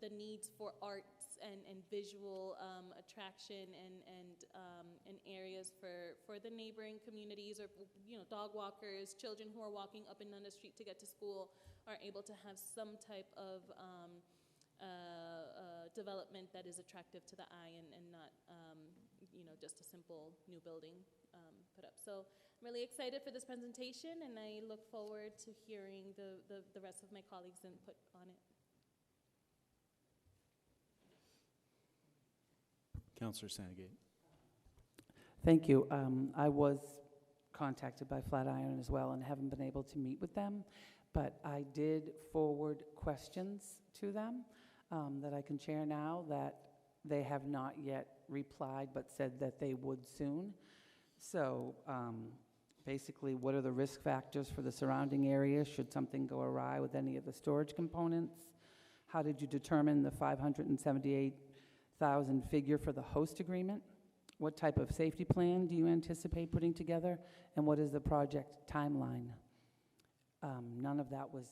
needs for arts and visual attraction and areas for the neighboring communities, or dog walkers, children who are walking up and down the street to get to school are able to have some type of development that is attractive to the eye and not just a simple new building put up. So I'm really excited for this presentation, and I look forward to hearing the rest of my colleagues' input on it. Councilor Sandegate. Thank you. I was contacted by Flatiron as well and haven't been able to meet with them, but I did forward questions to them that I can share now that they have not yet replied, but said that they would soon. So basically, what are the risk factors for the surrounding area should something go awry with any of the storage components? How did you determine the $578,000 figure for the host agreement? What type of safety plan do you anticipate putting together? And what is the project timeline? None of that was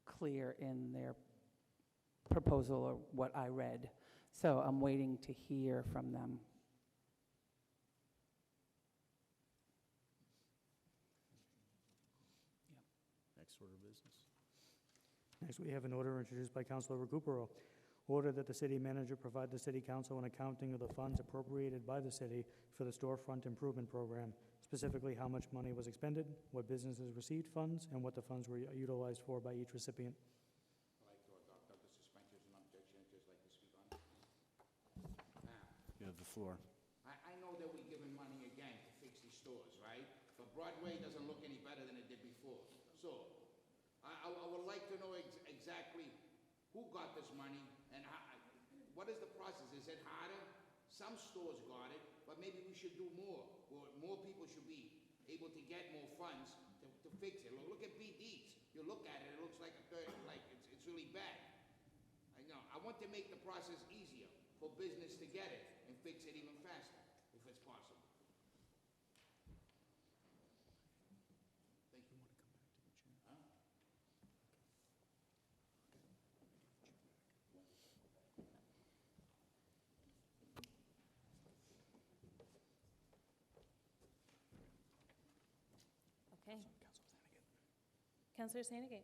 clear in their proposal or what I read. So I'm waiting to hear from them. Next order of business. Next, we have an order introduced by Councilor Recupero. Order that the city manager provide the city council an accounting of the funds appropriated by the city for the storefront improvement program, specifically how much money was expended, what businesses received funds, and what the funds were utilized for by each recipient. I'd like to adopt the suspensions and objections, just like to speak on it. You have the floor. I know that we're giving money again to fix these stores, right? But Broadway doesn't look any better than it did before. So I would like to know exactly who got this money and how, what is the process? Is it harder? Some stores got it, but maybe we should do more. Or more people should be able to get more funds to fix it. Look at BD's. You look at it, it looks like it's really bad. I know. I want to make the process easier for business to get it and fix it even faster, if it's possible. Thank you. Huh? Okay. Councilor Sanagate.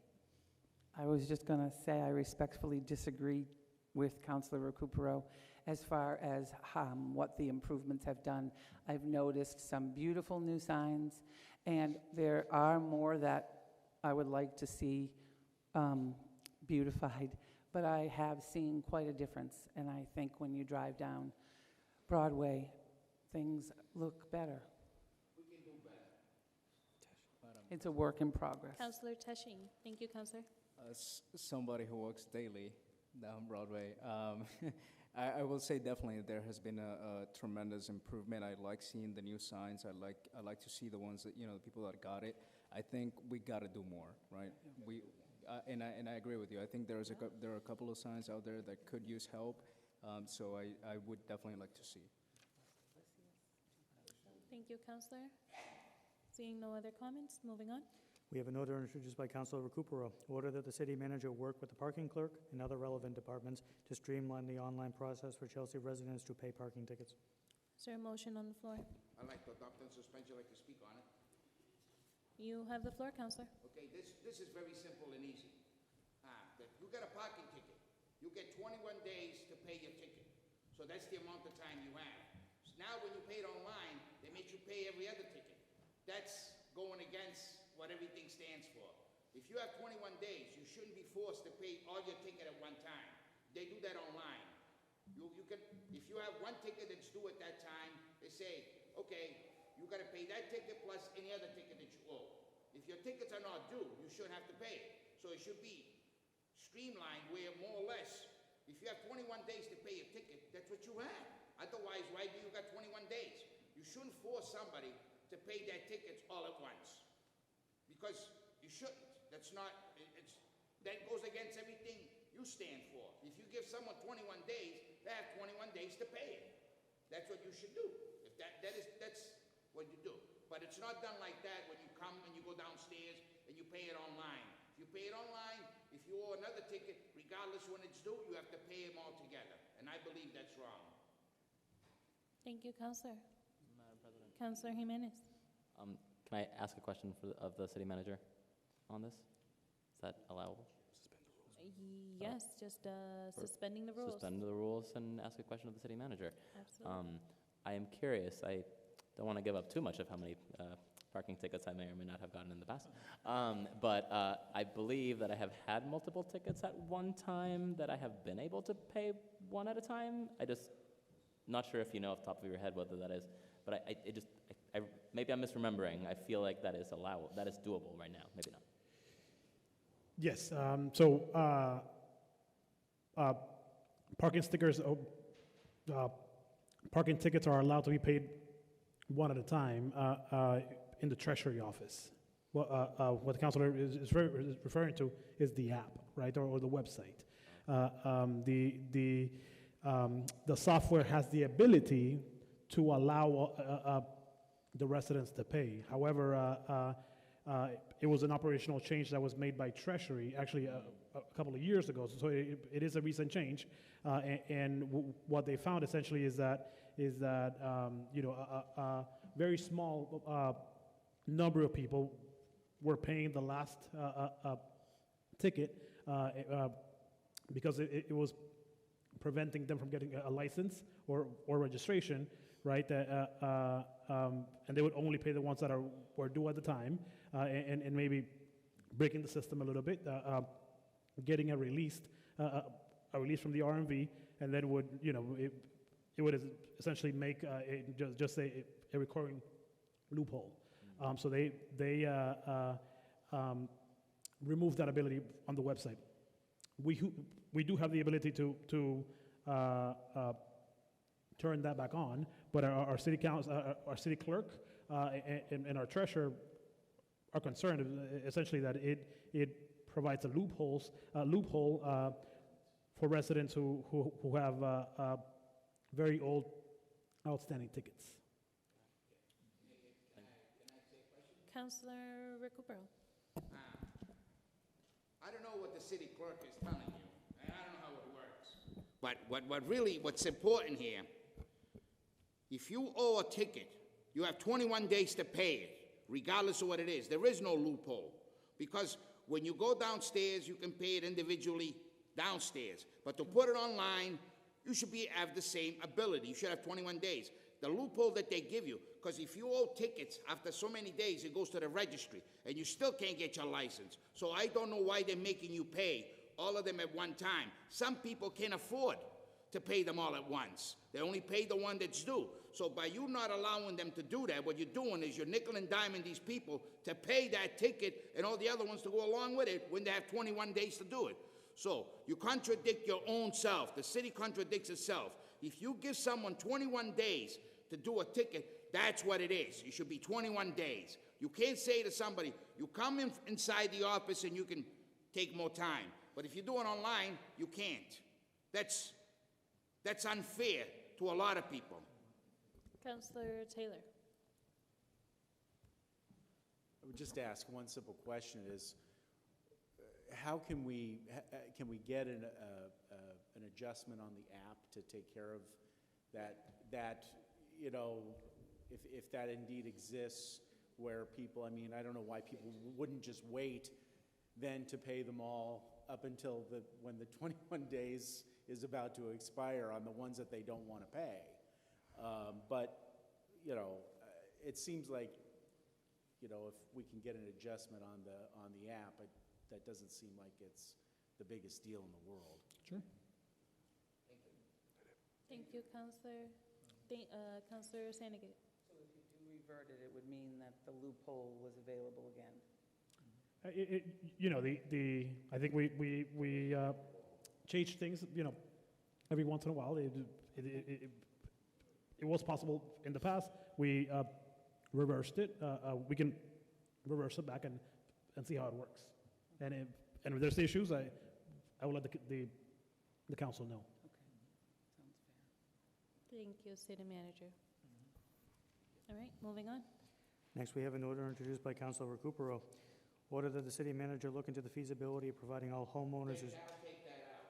I was just going to say I respectfully disagree with Councilor Recupero as far as what the improvements have done. I've noticed some beautiful new signs, and there are more that I would like to see beautified, but I have seen quite a difference, and I think when you drive down Broadway, things look better. We can do better. It's a work in progress. Councilor Teshing. Thank you, Councilor. As somebody who walks daily down Broadway, I will say definitely there has been a tremendous improvement. I like seeing the new signs. I like to see the ones that, the people that got it. I think we got to do more, right? And I agree with you. I think there are a couple of signs out there that could use help. So I would definitely like to see. Thank you, Councilor. Seeing no other comments, moving on. We have an order introduced by Councilor Recupero. Order that the city manager work with the parking clerk and other relevant departments to streamline the online process for Chelsea residents to pay parking tickets. Is there a motion on the floor? I'd like to adopt and suspend. You'd like to speak on it? You have the floor, Councilor. Okay, this is very simple and easy. That you get a parking ticket. You get 21 days to pay your ticket. So that's the amount of time you have. So now when you pay it online, they make you pay every other ticket. That's going against what everything stands for. If you have 21 days, you shouldn't be forced to pay all your ticket at one time. They do that online. You can, if you have one ticket that's due at that time, they say, okay, you got to pay that ticket plus any other ticket that you owe. If your tickets are not due, you shouldn't have to pay it. So it should be streamlined where more or less, if you have 21 days to pay your ticket, that's what you have. Otherwise, why do you got 21 days? You shouldn't force somebody to pay their tickets all at once. Because you shouldn't. That's not, that goes against everything you stand for. If you give someone 21 days, they have 21 days to pay it. That's what you should do. If that's what you do. But it's not done like that when you come and you go downstairs and you pay it online. If you pay it online, if you owe another ticket, regardless when it's due, you have to pay them all together. And I believe that's wrong. Thank you, Councilor. Madam President. Councilor Jimenez. Can I ask a question of the city manager on this? Is that allowable? Yes, just suspending the rules. Suspend the rules and ask a question of the city manager. Absolutely. I am curious. I don't want to give up too much of how many parking tickets I may or may not have gotten in the past. But I believe that I have had multiple tickets at one time that I have been able to pay one at a time. I just not sure if you know off the top of your head whether that is. but maybe I'm misremembering. I feel like that is doable right now, maybe not. Yes, parking stickers, parking tickets are allowed to be paid one at a time in the Treasury office. What the councilor is referring to is the app, right, or the website. The software has the ability to allow the residents to pay. However, it was an operational change that was made by Treasury actually a couple of years ago. So it is a recent change, and what they found essentially is that a very small number of people were paying the last ticket because it was preventing them from getting a license or registration, right? And they would only pay the ones that were due at the time, and maybe breaking the system a little bit, getting a release from the RMV, and then it would essentially make just a recurring loophole. So they removed that ability on the website. We do have the ability to turn that back on, but our city council, our city clerk, and our treasurer are concerned essentially that it provides a loophole for residents who have very old outstanding tickets. Councilor Recupero. I don't know what the city clerk is telling you, and I don't know how it works. But what's important here, if you owe a ticket, you have 21 days to pay it, regardless of what it is. There is no loophole, because when you go downstairs, you can pay it individually downstairs. But to put it online, you should have the same ability. You should have 21 days. The loophole that they give you, because if you owe tickets, after so many days, it goes to the registry, and you still can't get your license. So I don't know why they're making you pay all of them at one time. Some people can't afford to pay them all at once. They only pay the one that's due. So by you not allowing them to do that, what you're doing is you're nickel and diming these people to pay that ticket and all the other ones to go along with it when they have 21 days to do it. So you contradict your own self. The city contradicts itself. If you give someone 21 days to do a ticket, that's what it is. It should be 21 days. You can't say to somebody, you come inside the office and you can take more time. But if you do it online, you can't. That's unfair to a lot of people. Councilor Taylor. I would just ask one simple question: is how can we get an adjustment on the app to take care of that if that indeed exists, where people, I don't know why people wouldn't just wait then to pay them all up until when the 21 days is about to expire on the ones that they don't want to pay. But it seems like if we can get an adjustment on the app, that doesn't seem like it's the biggest deal in the world. Sure. Thank you, Councilor. Councilor Sandegate. So if you do revert it, it would mean that the loophole was available again. I think we change things. Every once in a while. It was possible in the past. We reversed it. We can reverse it back and see how it works. And if there's issues, I will let the council know. Thank you, City Manager. All right, moving on. Next, we have an order introduced by Councilor Recupero. Order that the city manager look into the feasibility of providing all homeowners. Take that out.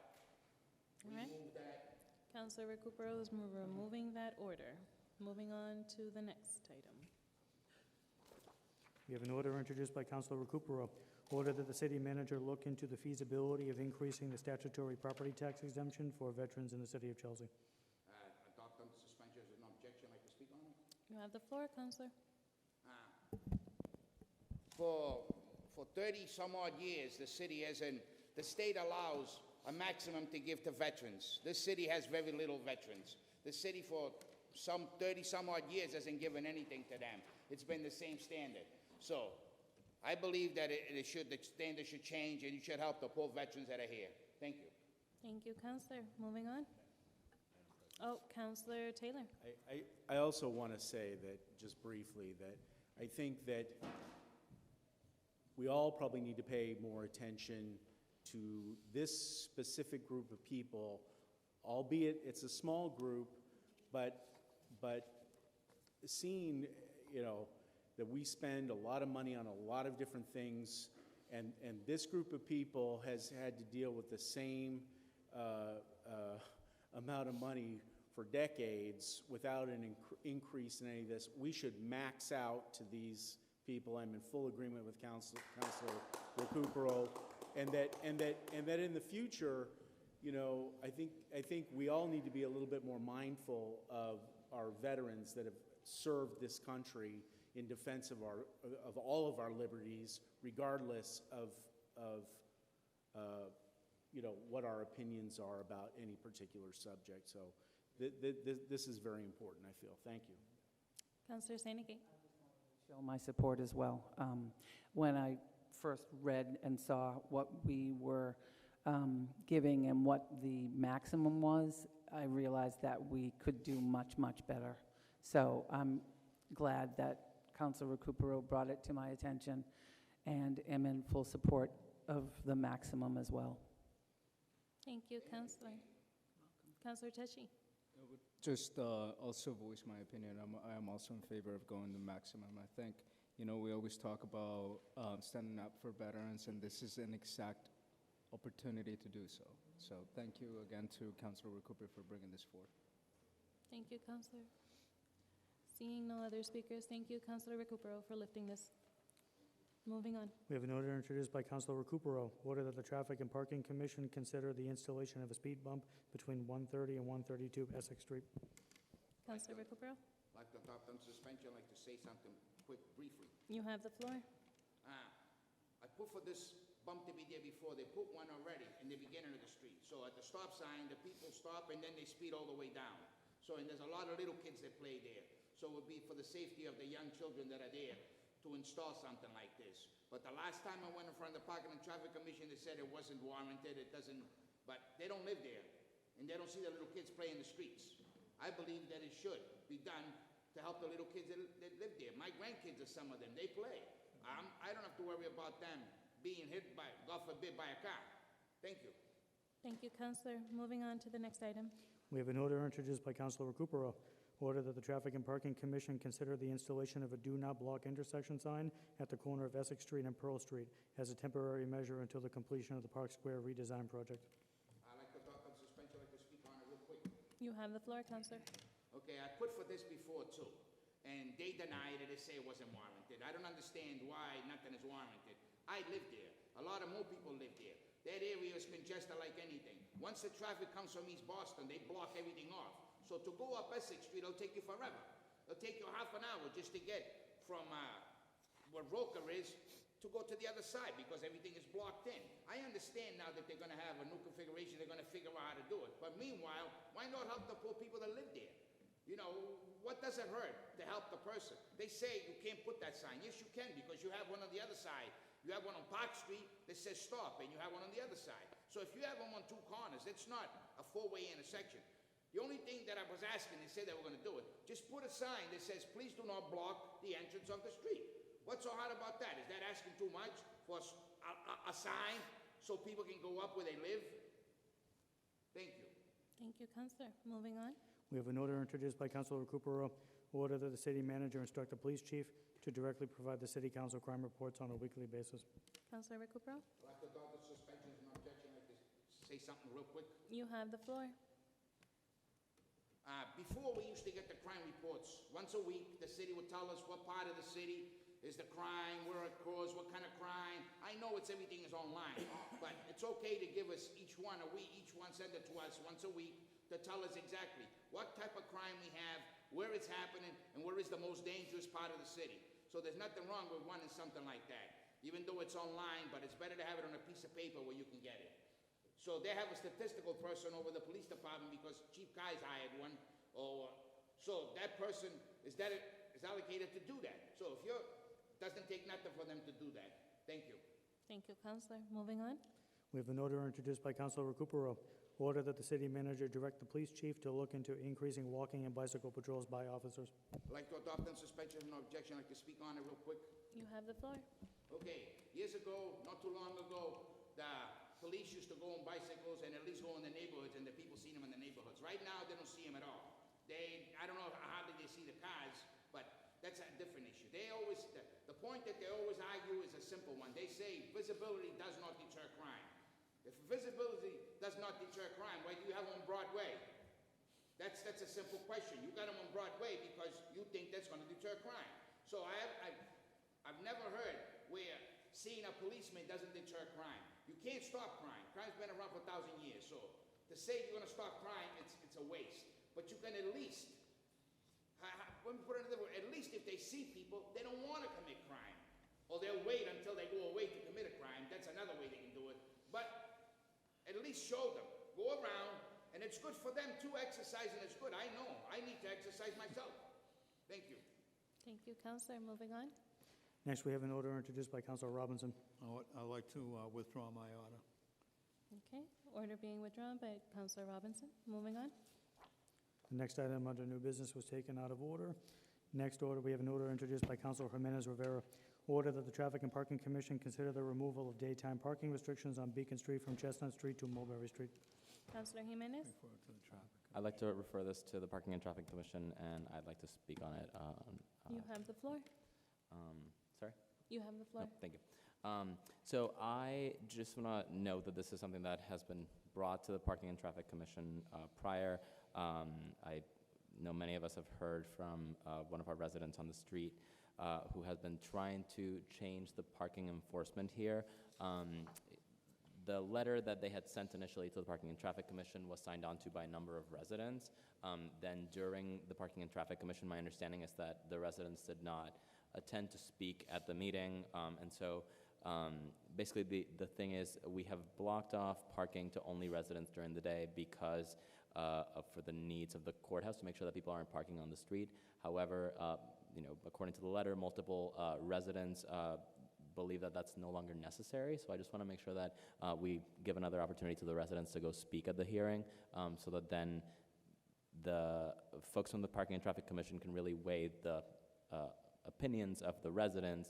All right. Remove that. Councilor Recupero is removing that order. Moving on to the next item. We have an order introduced by Councilor Recupero. Order that the city manager look into the feasibility of increasing the statutory property tax exemption for veterans in the city of Chelsea. Adopt under suspension. Is there no objection? I can speak on it? You have the floor, Councilor. For 30 some odd years, the state allows a maximum to give to veterans. This city has very little veterans. The city for some 30-some-odd years hasn't given anything to them. It's been the same standard. So I believe that the standard should change, and you should help the poor veterans that are here. Thank you. Thank you, Counselor. Moving on. Oh, Counselor Taylor. I also want to say that, just briefly, that I think that we all probably need to pay more attention to this specific group of people, albeit it's a small group, but seeing, that we spend a lot of money on a lot of different things, and this group of people has had to deal with the same amount of money for decades without an increase in any of this. We should max out to these people. I'm in full agreement with Councilor Recupero, and that in the future, I think we all need to be a little bit more mindful of our veterans that have served this country in defense of all of our liberties, regardless of what our opinions are about any particular subject. So this is very important, I feel. Thank you. Counselor Sanegate. Show my support as well. When I first read and saw what we were giving and what the maximum was, I realized that we could do much, much better. So I'm glad that Councilor Recupero brought it to my attention, and am in full support of the maximum as well. Thank you, Counselor. Counselor Teshi. Just also voice my opinion. I am also in favor of going the maximum. I think, we always talk about standing up for veterans, and this is an exact opportunity to do so. So thank you again to Councilor Recupero for bringing this forward. Thank you, Counselor. Seeing no other speakers, thank you, Counselor Recupero, for lifting this. Moving on. We have an order introduced by Councilor Recupero. Order that the Traffic and Parking Commission consider the installation of a speed bump between 130 and 132 Essex Street. Counselor Recupero. I'd like to adopt on suspension. I'd like to say something quick, briefly. You have the floor. I put for this bump to be there before. They put one already in the beginning of the street. So at the stop sign, the people stop and then they speed all the way down. So, and there's a lot of little kids that play there. So it would be for the safety of the young children that are there to install something like this. But the last time I went in front of the Parking and Traffic Commission, they said it wasn't warranted, but they don't live there, and they don't see the little kids play in the streets. I believe that it should be done to help the little kids that live there. My grandkids are some of them, they play. I don't have to worry about them being hit by, God forbid, by a car. Thank you. Thank you, Counselor. Moving on to the next item. We have an order introduced by Councilor Recupero. Order that the Traffic and Parking Commission consider the installation of a do not block intersection sign at the corner of Essex Street and Pearl Street as a temporary measure until the completion of the Park Square redesign project. I'd like to adopt on suspension. I'd like to speak on it real quick. You have the floor, Counselor. Okay, I put for this before too, and they denied it. They say it wasn't warranted. I don't understand why nothing is warranted. I live there. A lot of more people live there. That area is congested like anything. Once the traffic comes from East Boston, they block everything off. So to go up Essex Street, it'll take you forever. It'll take you half an hour just to get from where Roker is to go to the other side because everything is blocked in. I understand now that they're going to have a new configuration. They're going to figure out how to do it. But meanwhile, why not help the poor people that live there? What does it hurt to help the person? They say you can't put that sign. Yes, you can because you have one on the other side. You have one on Park Street that says stop, and you have one on the other side. So if you have them on two corners, it's not a four-way intersection. The only thing that I was asking, they said they were going to do it, just put a sign that says, please do not block the entrance of the street. What's so hard about that? Is that asking too much for a sign so people can go up where they live? Thank you. Thank you, Counselor. Moving on. We have an order introduced by Councilor Recupero. Order that the city manager instruct the police chief to directly provide the city council crime reports on a weekly basis. Counselor Recupero. I'd like to adopt the suspension and objection. I'd like to say something real quick. You have the floor. Before, we used to get the crime reports. Once a week, the city would tell us what part of the city is the crime, where it occurs, what kind of crime. I know everything is online, but it's okay to give us each one send it to us once a week to tell us exactly what type of crime we have, where it's happening, and where is the most dangerous part of the city. So there's nothing wrong with wanting something like that, even though it's online, but it's better to have it on a piece of paper where you can get it. So they have a statistical person over the police department because Chief Kai's hired one, or So that person is allocated to do that. So if you're, doesn't take nothing for them to do that. Thank you. Thank you, Counselor. Moving on. We have an order introduced by Councilor Recupero. Order that the city manager direct the police chief to look into increasing walking and bicycle patrols by officers. I'd like to adopt on suspension of no objection. I'd like to speak on it real quick. You have the floor. Okay, years ago, not too long ago, the police used to go on bicycles and at least go in the neighborhoods, and the people seen them in the neighborhoods. Right now, they don't see them at all. I don't know how hardly they see the cars, but that's a different issue. The point that they always argue is a simple one. They say visibility does not deter crime. If visibility does not deter crime, why do you have them on Broadway? That's a simple question. You got them on Broadway because you think that's going to deter crime. So I've never heard where seeing a policeman doesn't deter crime. You can't stop crime. Crime's been around for 1,000 years. So to say you're going to stop crime, it's a waste. But you can at least, let me put it another way, at least if they see people, they don't want to commit crime. Or they'll wait until they go away to commit a crime. That's another way they can do it. But at least show them. Go around, and it's good for them too. Exercising is good. I know. I need to exercise myself. Thank you. Thank you, Counselor. Moving on. Next, we have an order introduced by Councilor Robinson. I'd like to withdraw my order. Okay. Order being withdrawn by Counselor Robinson. Moving on. The next item under new business was taken out of order. Next order, we have an order introduced by Councilor Jimenez Rivera. Order that the Traffic and Parking Commission consider the removal of daytime parking restrictions on Beacon Street from Chestnut Street to Mulberry Street. Counselor Jimenez. Refer it to the traffic. I'd like to refer this to the Parking and Traffic Commission, and I'd like to speak on it. You have the floor. Sorry? You have the floor. Oh, thank you. So I just want to note that this is something that has been brought to the Parking and Traffic Commission prior. I know many of us have heard from one of our residents on the street who has been trying to change the parking enforcement here. The letter that they had sent initially to the Parking and Traffic Commission was signed onto by a number of residents. Then during the Parking and Traffic Commission, my understanding is that the residents did not attend to speak at the meeting. And so basically the thing is we have blocked off parking to only residents during the day because for the needs of the courthouse to make sure that people aren't parking on the street. However, according to the letter, multiple residents believe that that's no longer necessary. So I just want to make sure that we give another opportunity to the residents to go speak at the hearing so that then the folks from the Parking and Traffic Commission can really weigh the opinions of the residents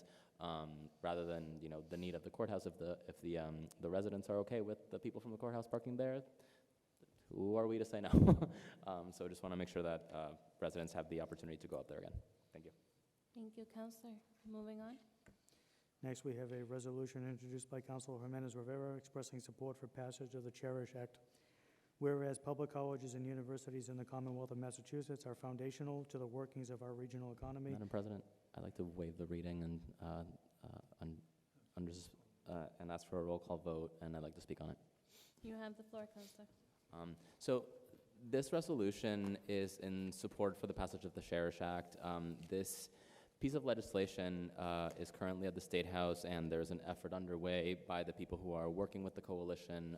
rather than the need of the courthouse. If the residents are okay with the people from the courthouse parking there, who are we to say no? So I just want to make sure that residents have the opportunity to go up there again. Thank you. Thank you, Counselor. Moving on. Next, we have a resolution introduced by Councilor Jimenez Rivera expressing support for passage of the Cherish Act. Whereas public colleges and universities in the Commonwealth of Massachusetts are foundational to the workings of our regional economy. Madam President, I'd like to waive the reading and ask for a roll call vote, and I'd like to speak on it. You have the floor, Counselor. So this resolution is in support for the passage of the Cherish Act. This piece of legislation is currently at the State House, and there's an effort underway by the people who are working with the coalition,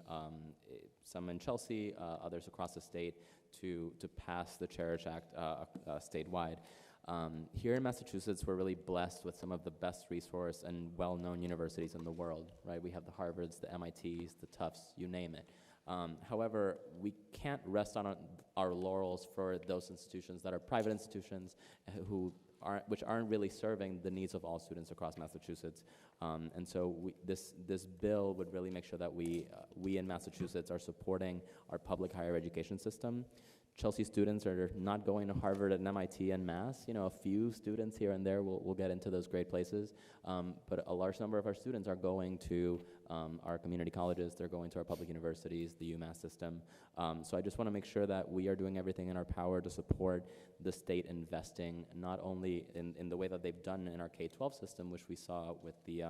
some in Chelsea, others across the state, to pass the Cherish Act statewide. Here in Massachusetts, we're really blessed with some of the best resource and well-known universities in the world, right? We have the Harvards, the MITs, the Tufts, you name it. However, we can't rest on our laurels for those institutions that are private institutions which aren't really serving the needs of all students across Massachusetts. And so this bill would really make sure that we in Massachusetts are supporting our public higher education system. Chelsea students are not going to Harvard and MIT en masse. A few students here and there will get into those great places. But a large number of our students are going to our community colleges. They're going to our public universities, the UMass system. So I just want to make sure that we are doing everything in our power to support the state investing, not only in the way that they've done in our K-12 system, which we saw with the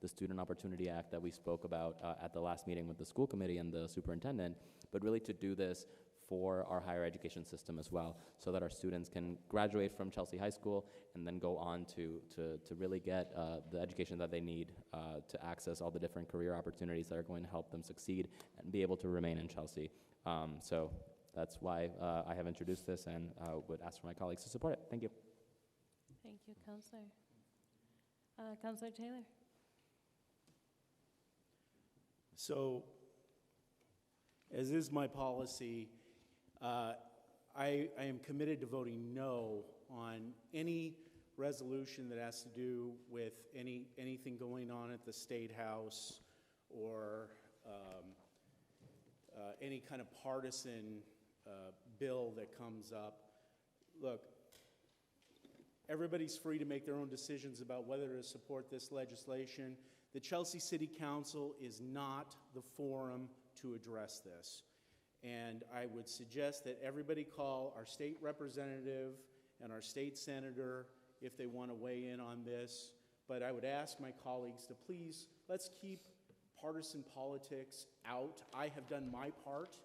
Student Opportunity Act that we spoke about at the last meeting with the school committee and the superintendent, but really to do this for our higher education system as well, so that our students can graduate from Chelsea High School and then go on to really get the education that they need to access all the different career opportunities that are going to help them succeed and be able to remain in Chelsea. So that's why I have introduced this and would ask for my colleagues to support it. Thank you. Thank you, Counselor. Counselor Taylor. So, as is my policy, I am committed to voting no on any resolution that has to do with anything going on at the State House or any kind of partisan bill that comes up. Look, everybody's free to make their own decisions about whether to support this legislation. The Chelsea City Council is not the forum to address this. And I would suggest that everybody call our state representative and our state senator if they want to weigh in on this. But I would ask my colleagues to please, let's keep partisan politics out. I have done my part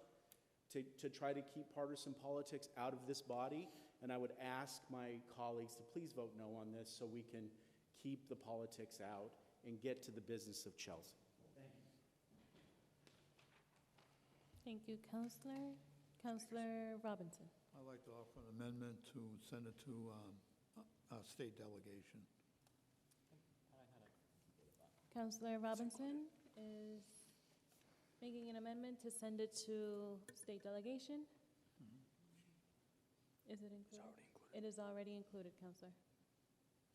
to try to keep partisan politics out of this body. And I would ask my colleagues to please vote no on this so we can keep the politics out and get to the business of Chelsea. Thank you, Counselor. Counselor Robinson. I'd like to offer an amendment to send it to our state delegation. Counselor Robinson is making an amendment to send it to state delegation. Is it included? It is already included, Counselor.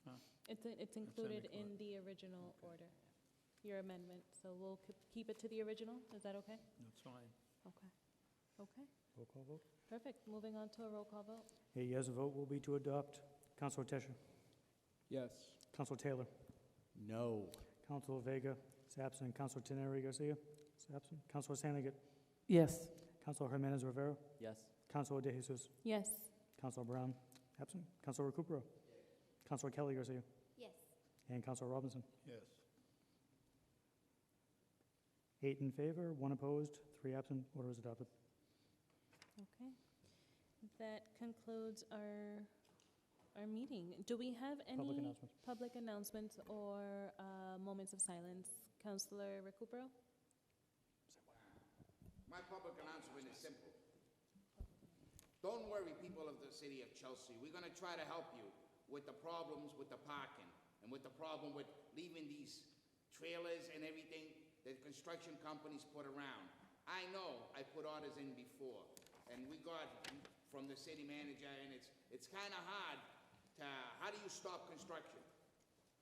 Huh? It's included in the original order, your amendment. So we'll keep it to the original. Is that okay? That's fine. Okay. Okay. Roll call vote. Perfect. Moving on to a roll call vote. A yes vote will be to adopt. Councilor Tesher. Yes. Councilor Taylor. No. Councilor Vega is absent. Councilor Teneri Garcia is absent. Councilor Sanigat. Yes. Councilor Jimenez Rivera. Yes. Councilor De Jesus. Yes. Councilor Brown, absent. Councilor Recupero. Councilor Kelly Garcia. Yes. And Councilor Robinson. Yes. 8 in favor, 1 opposed, 3 absent. Order is adopted. Okay. That concludes our meeting. Do we have any public announcements or moments of silence? Councilor Recupero? My public announcement is simple. Don't worry, people of the city of Chelsea. We're going to try to help you with the problems with the parking and with the problem with leaving these trailers and everything that construction companies put around. I know I put orders in before, and we got from the city manager, and it's kind of hard to, how do you stop construction?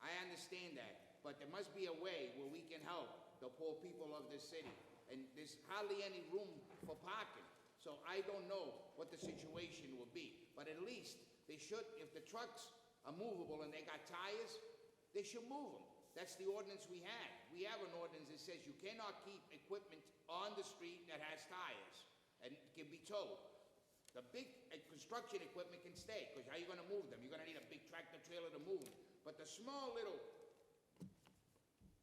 I understand that, but there must be a way where we can help the poor people of this city. And there's hardly any room for parking. So I don't know what the situation will be, but at least they should, if the trucks are movable and they got tires, they should move them. That's the ordinance we had. We have an ordinance that says you cannot keep equipment on the street that has tires and can be towed. The big construction equipment can stay, because how are you going to move them? You're going to need a big tractor trailer to move them. But the small little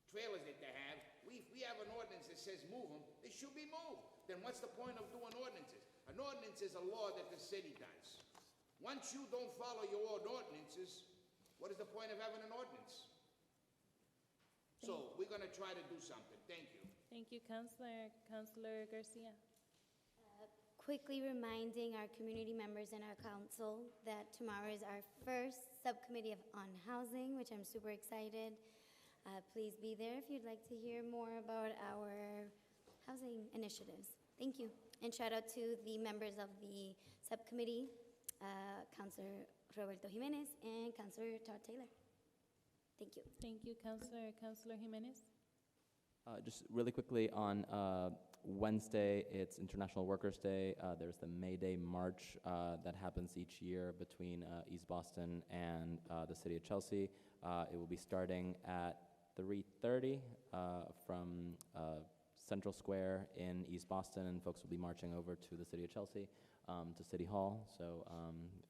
trailers that they have, we have an ordinance that says move them, they should be moved. Then what's the point of doing ordinances? An ordinance is a law that the city does. Once you don't follow your own ordinances, what is the point of having an ordinance? So we're going to try to do something. Thank you. Thank you, Counselor. Counselor Garcia. Quickly reminding our community members and our council that tomorrow is our first subcommittee on housing, which I'm super excited. Please be there if you'd like to hear more about our housing initiatives. Thank you. And shout out to the members of the subcommittee, Councilor Roberto Jimenez and Councilor Todd Taylor. Thank you. Thank you, Counselor. Counselor Jimenez. Just really quickly, on Wednesday, it's International Workers' Day. There's the May Day March that happens each year between East Boston and the city of Chelsea. It will be starting at 3:30 from Central Square in East Boston, and folks will be marching over to the city of Chelsea, to City Hall. So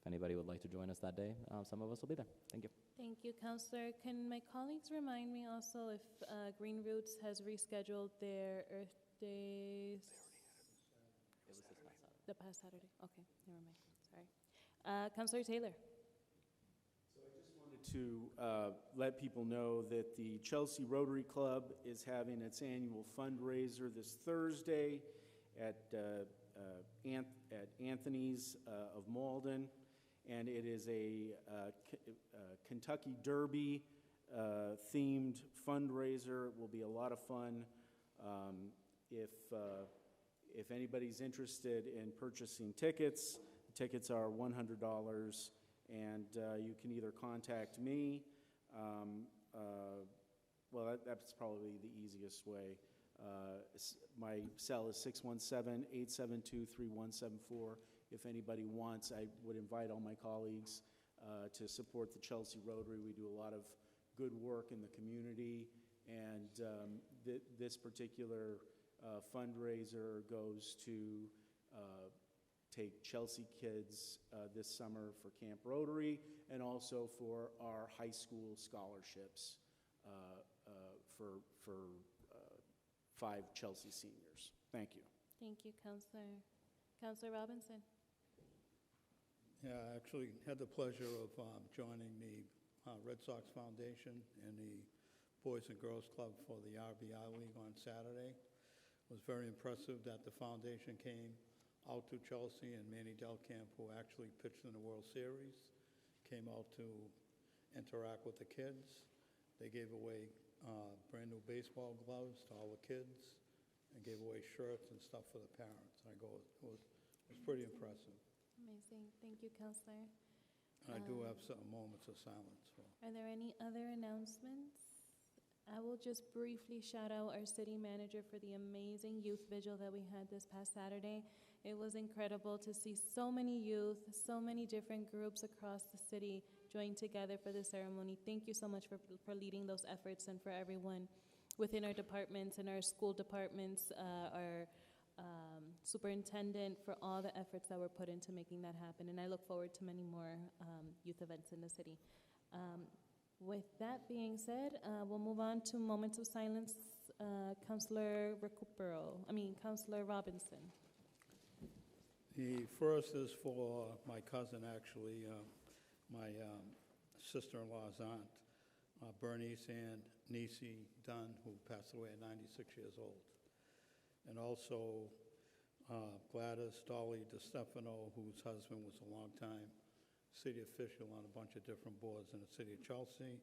if anybody would like to join us that day, some of us will be there. Thank you. Thank you, Counselor. Can my colleagues remind me also if Green Roots has rescheduled their Earth Days? It was this past Saturday. The past Saturday. Okay, never mind. Sorry. Counselor Taylor. So I just wanted to let people know that the Chelsea Rotary Club is having its annual fundraiser this Thursday at at Anthony's of Malden, and it is a Kentucky Derby themed fundraiser. It will be a lot of fun. If anybody's interested in purchasing tickets, the tickets are $100, and you can either contact me. Well, that's probably the easiest way. My cell is 617-872-3174. If anybody wants, I would invite all my colleagues to support the Chelsea Rotary. We do a lot of good work in the community, and this particular fundraiser goes to take Chelsea kids this summer for Camp Rotary, and also for our high school scholarships for 5 Chelsea seniors. Thank you. Thank you, Counselor. Counselor Robinson. Yeah, I actually had the pleasure of joining the Red Sox Foundation and the Boys and Girls Club for the RBI League on Saturday. It was very impressive that the foundation came out to Chelsea, and Manny Delcamp, who actually pitched in the World Series, came out to interact with the kids. They gave away brand new baseball gloves to all the kids and gave away shirts and stuff for the parents. It was pretty impressive. Amazing. Thank you, Counselor. And I do have some moments of silence. Are there any other announcements? I will just briefly shout out our city manager for the amazing youth vigil that we had this past Saturday. It was incredible to see so many youth, so many different groups across the city join together for the ceremony. Thank you so much for leading those efforts, and for everyone within our departments and our school departments, our superintendent, for all the efforts that were put into making that happen. And I look forward to many more youth events in the city. With that being said, we'll move on to moments of silence. Councilor Robinson. The first is for my cousin, actually, my sister-in-law's aunt, Bernice Ann Nisi Dunn, who passed away at 96 years old. And also Gladys Dolly DeStefano, whose husband was a long-time city official on a bunch of different boards in the city of Chelsea,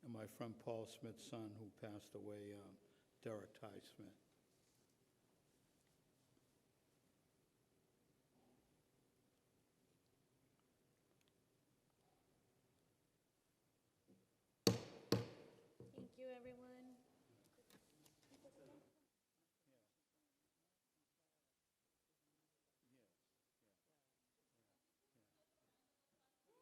and my friend Paul Smith's son, who passed away, Derek Ty Smith. Thank you, everyone.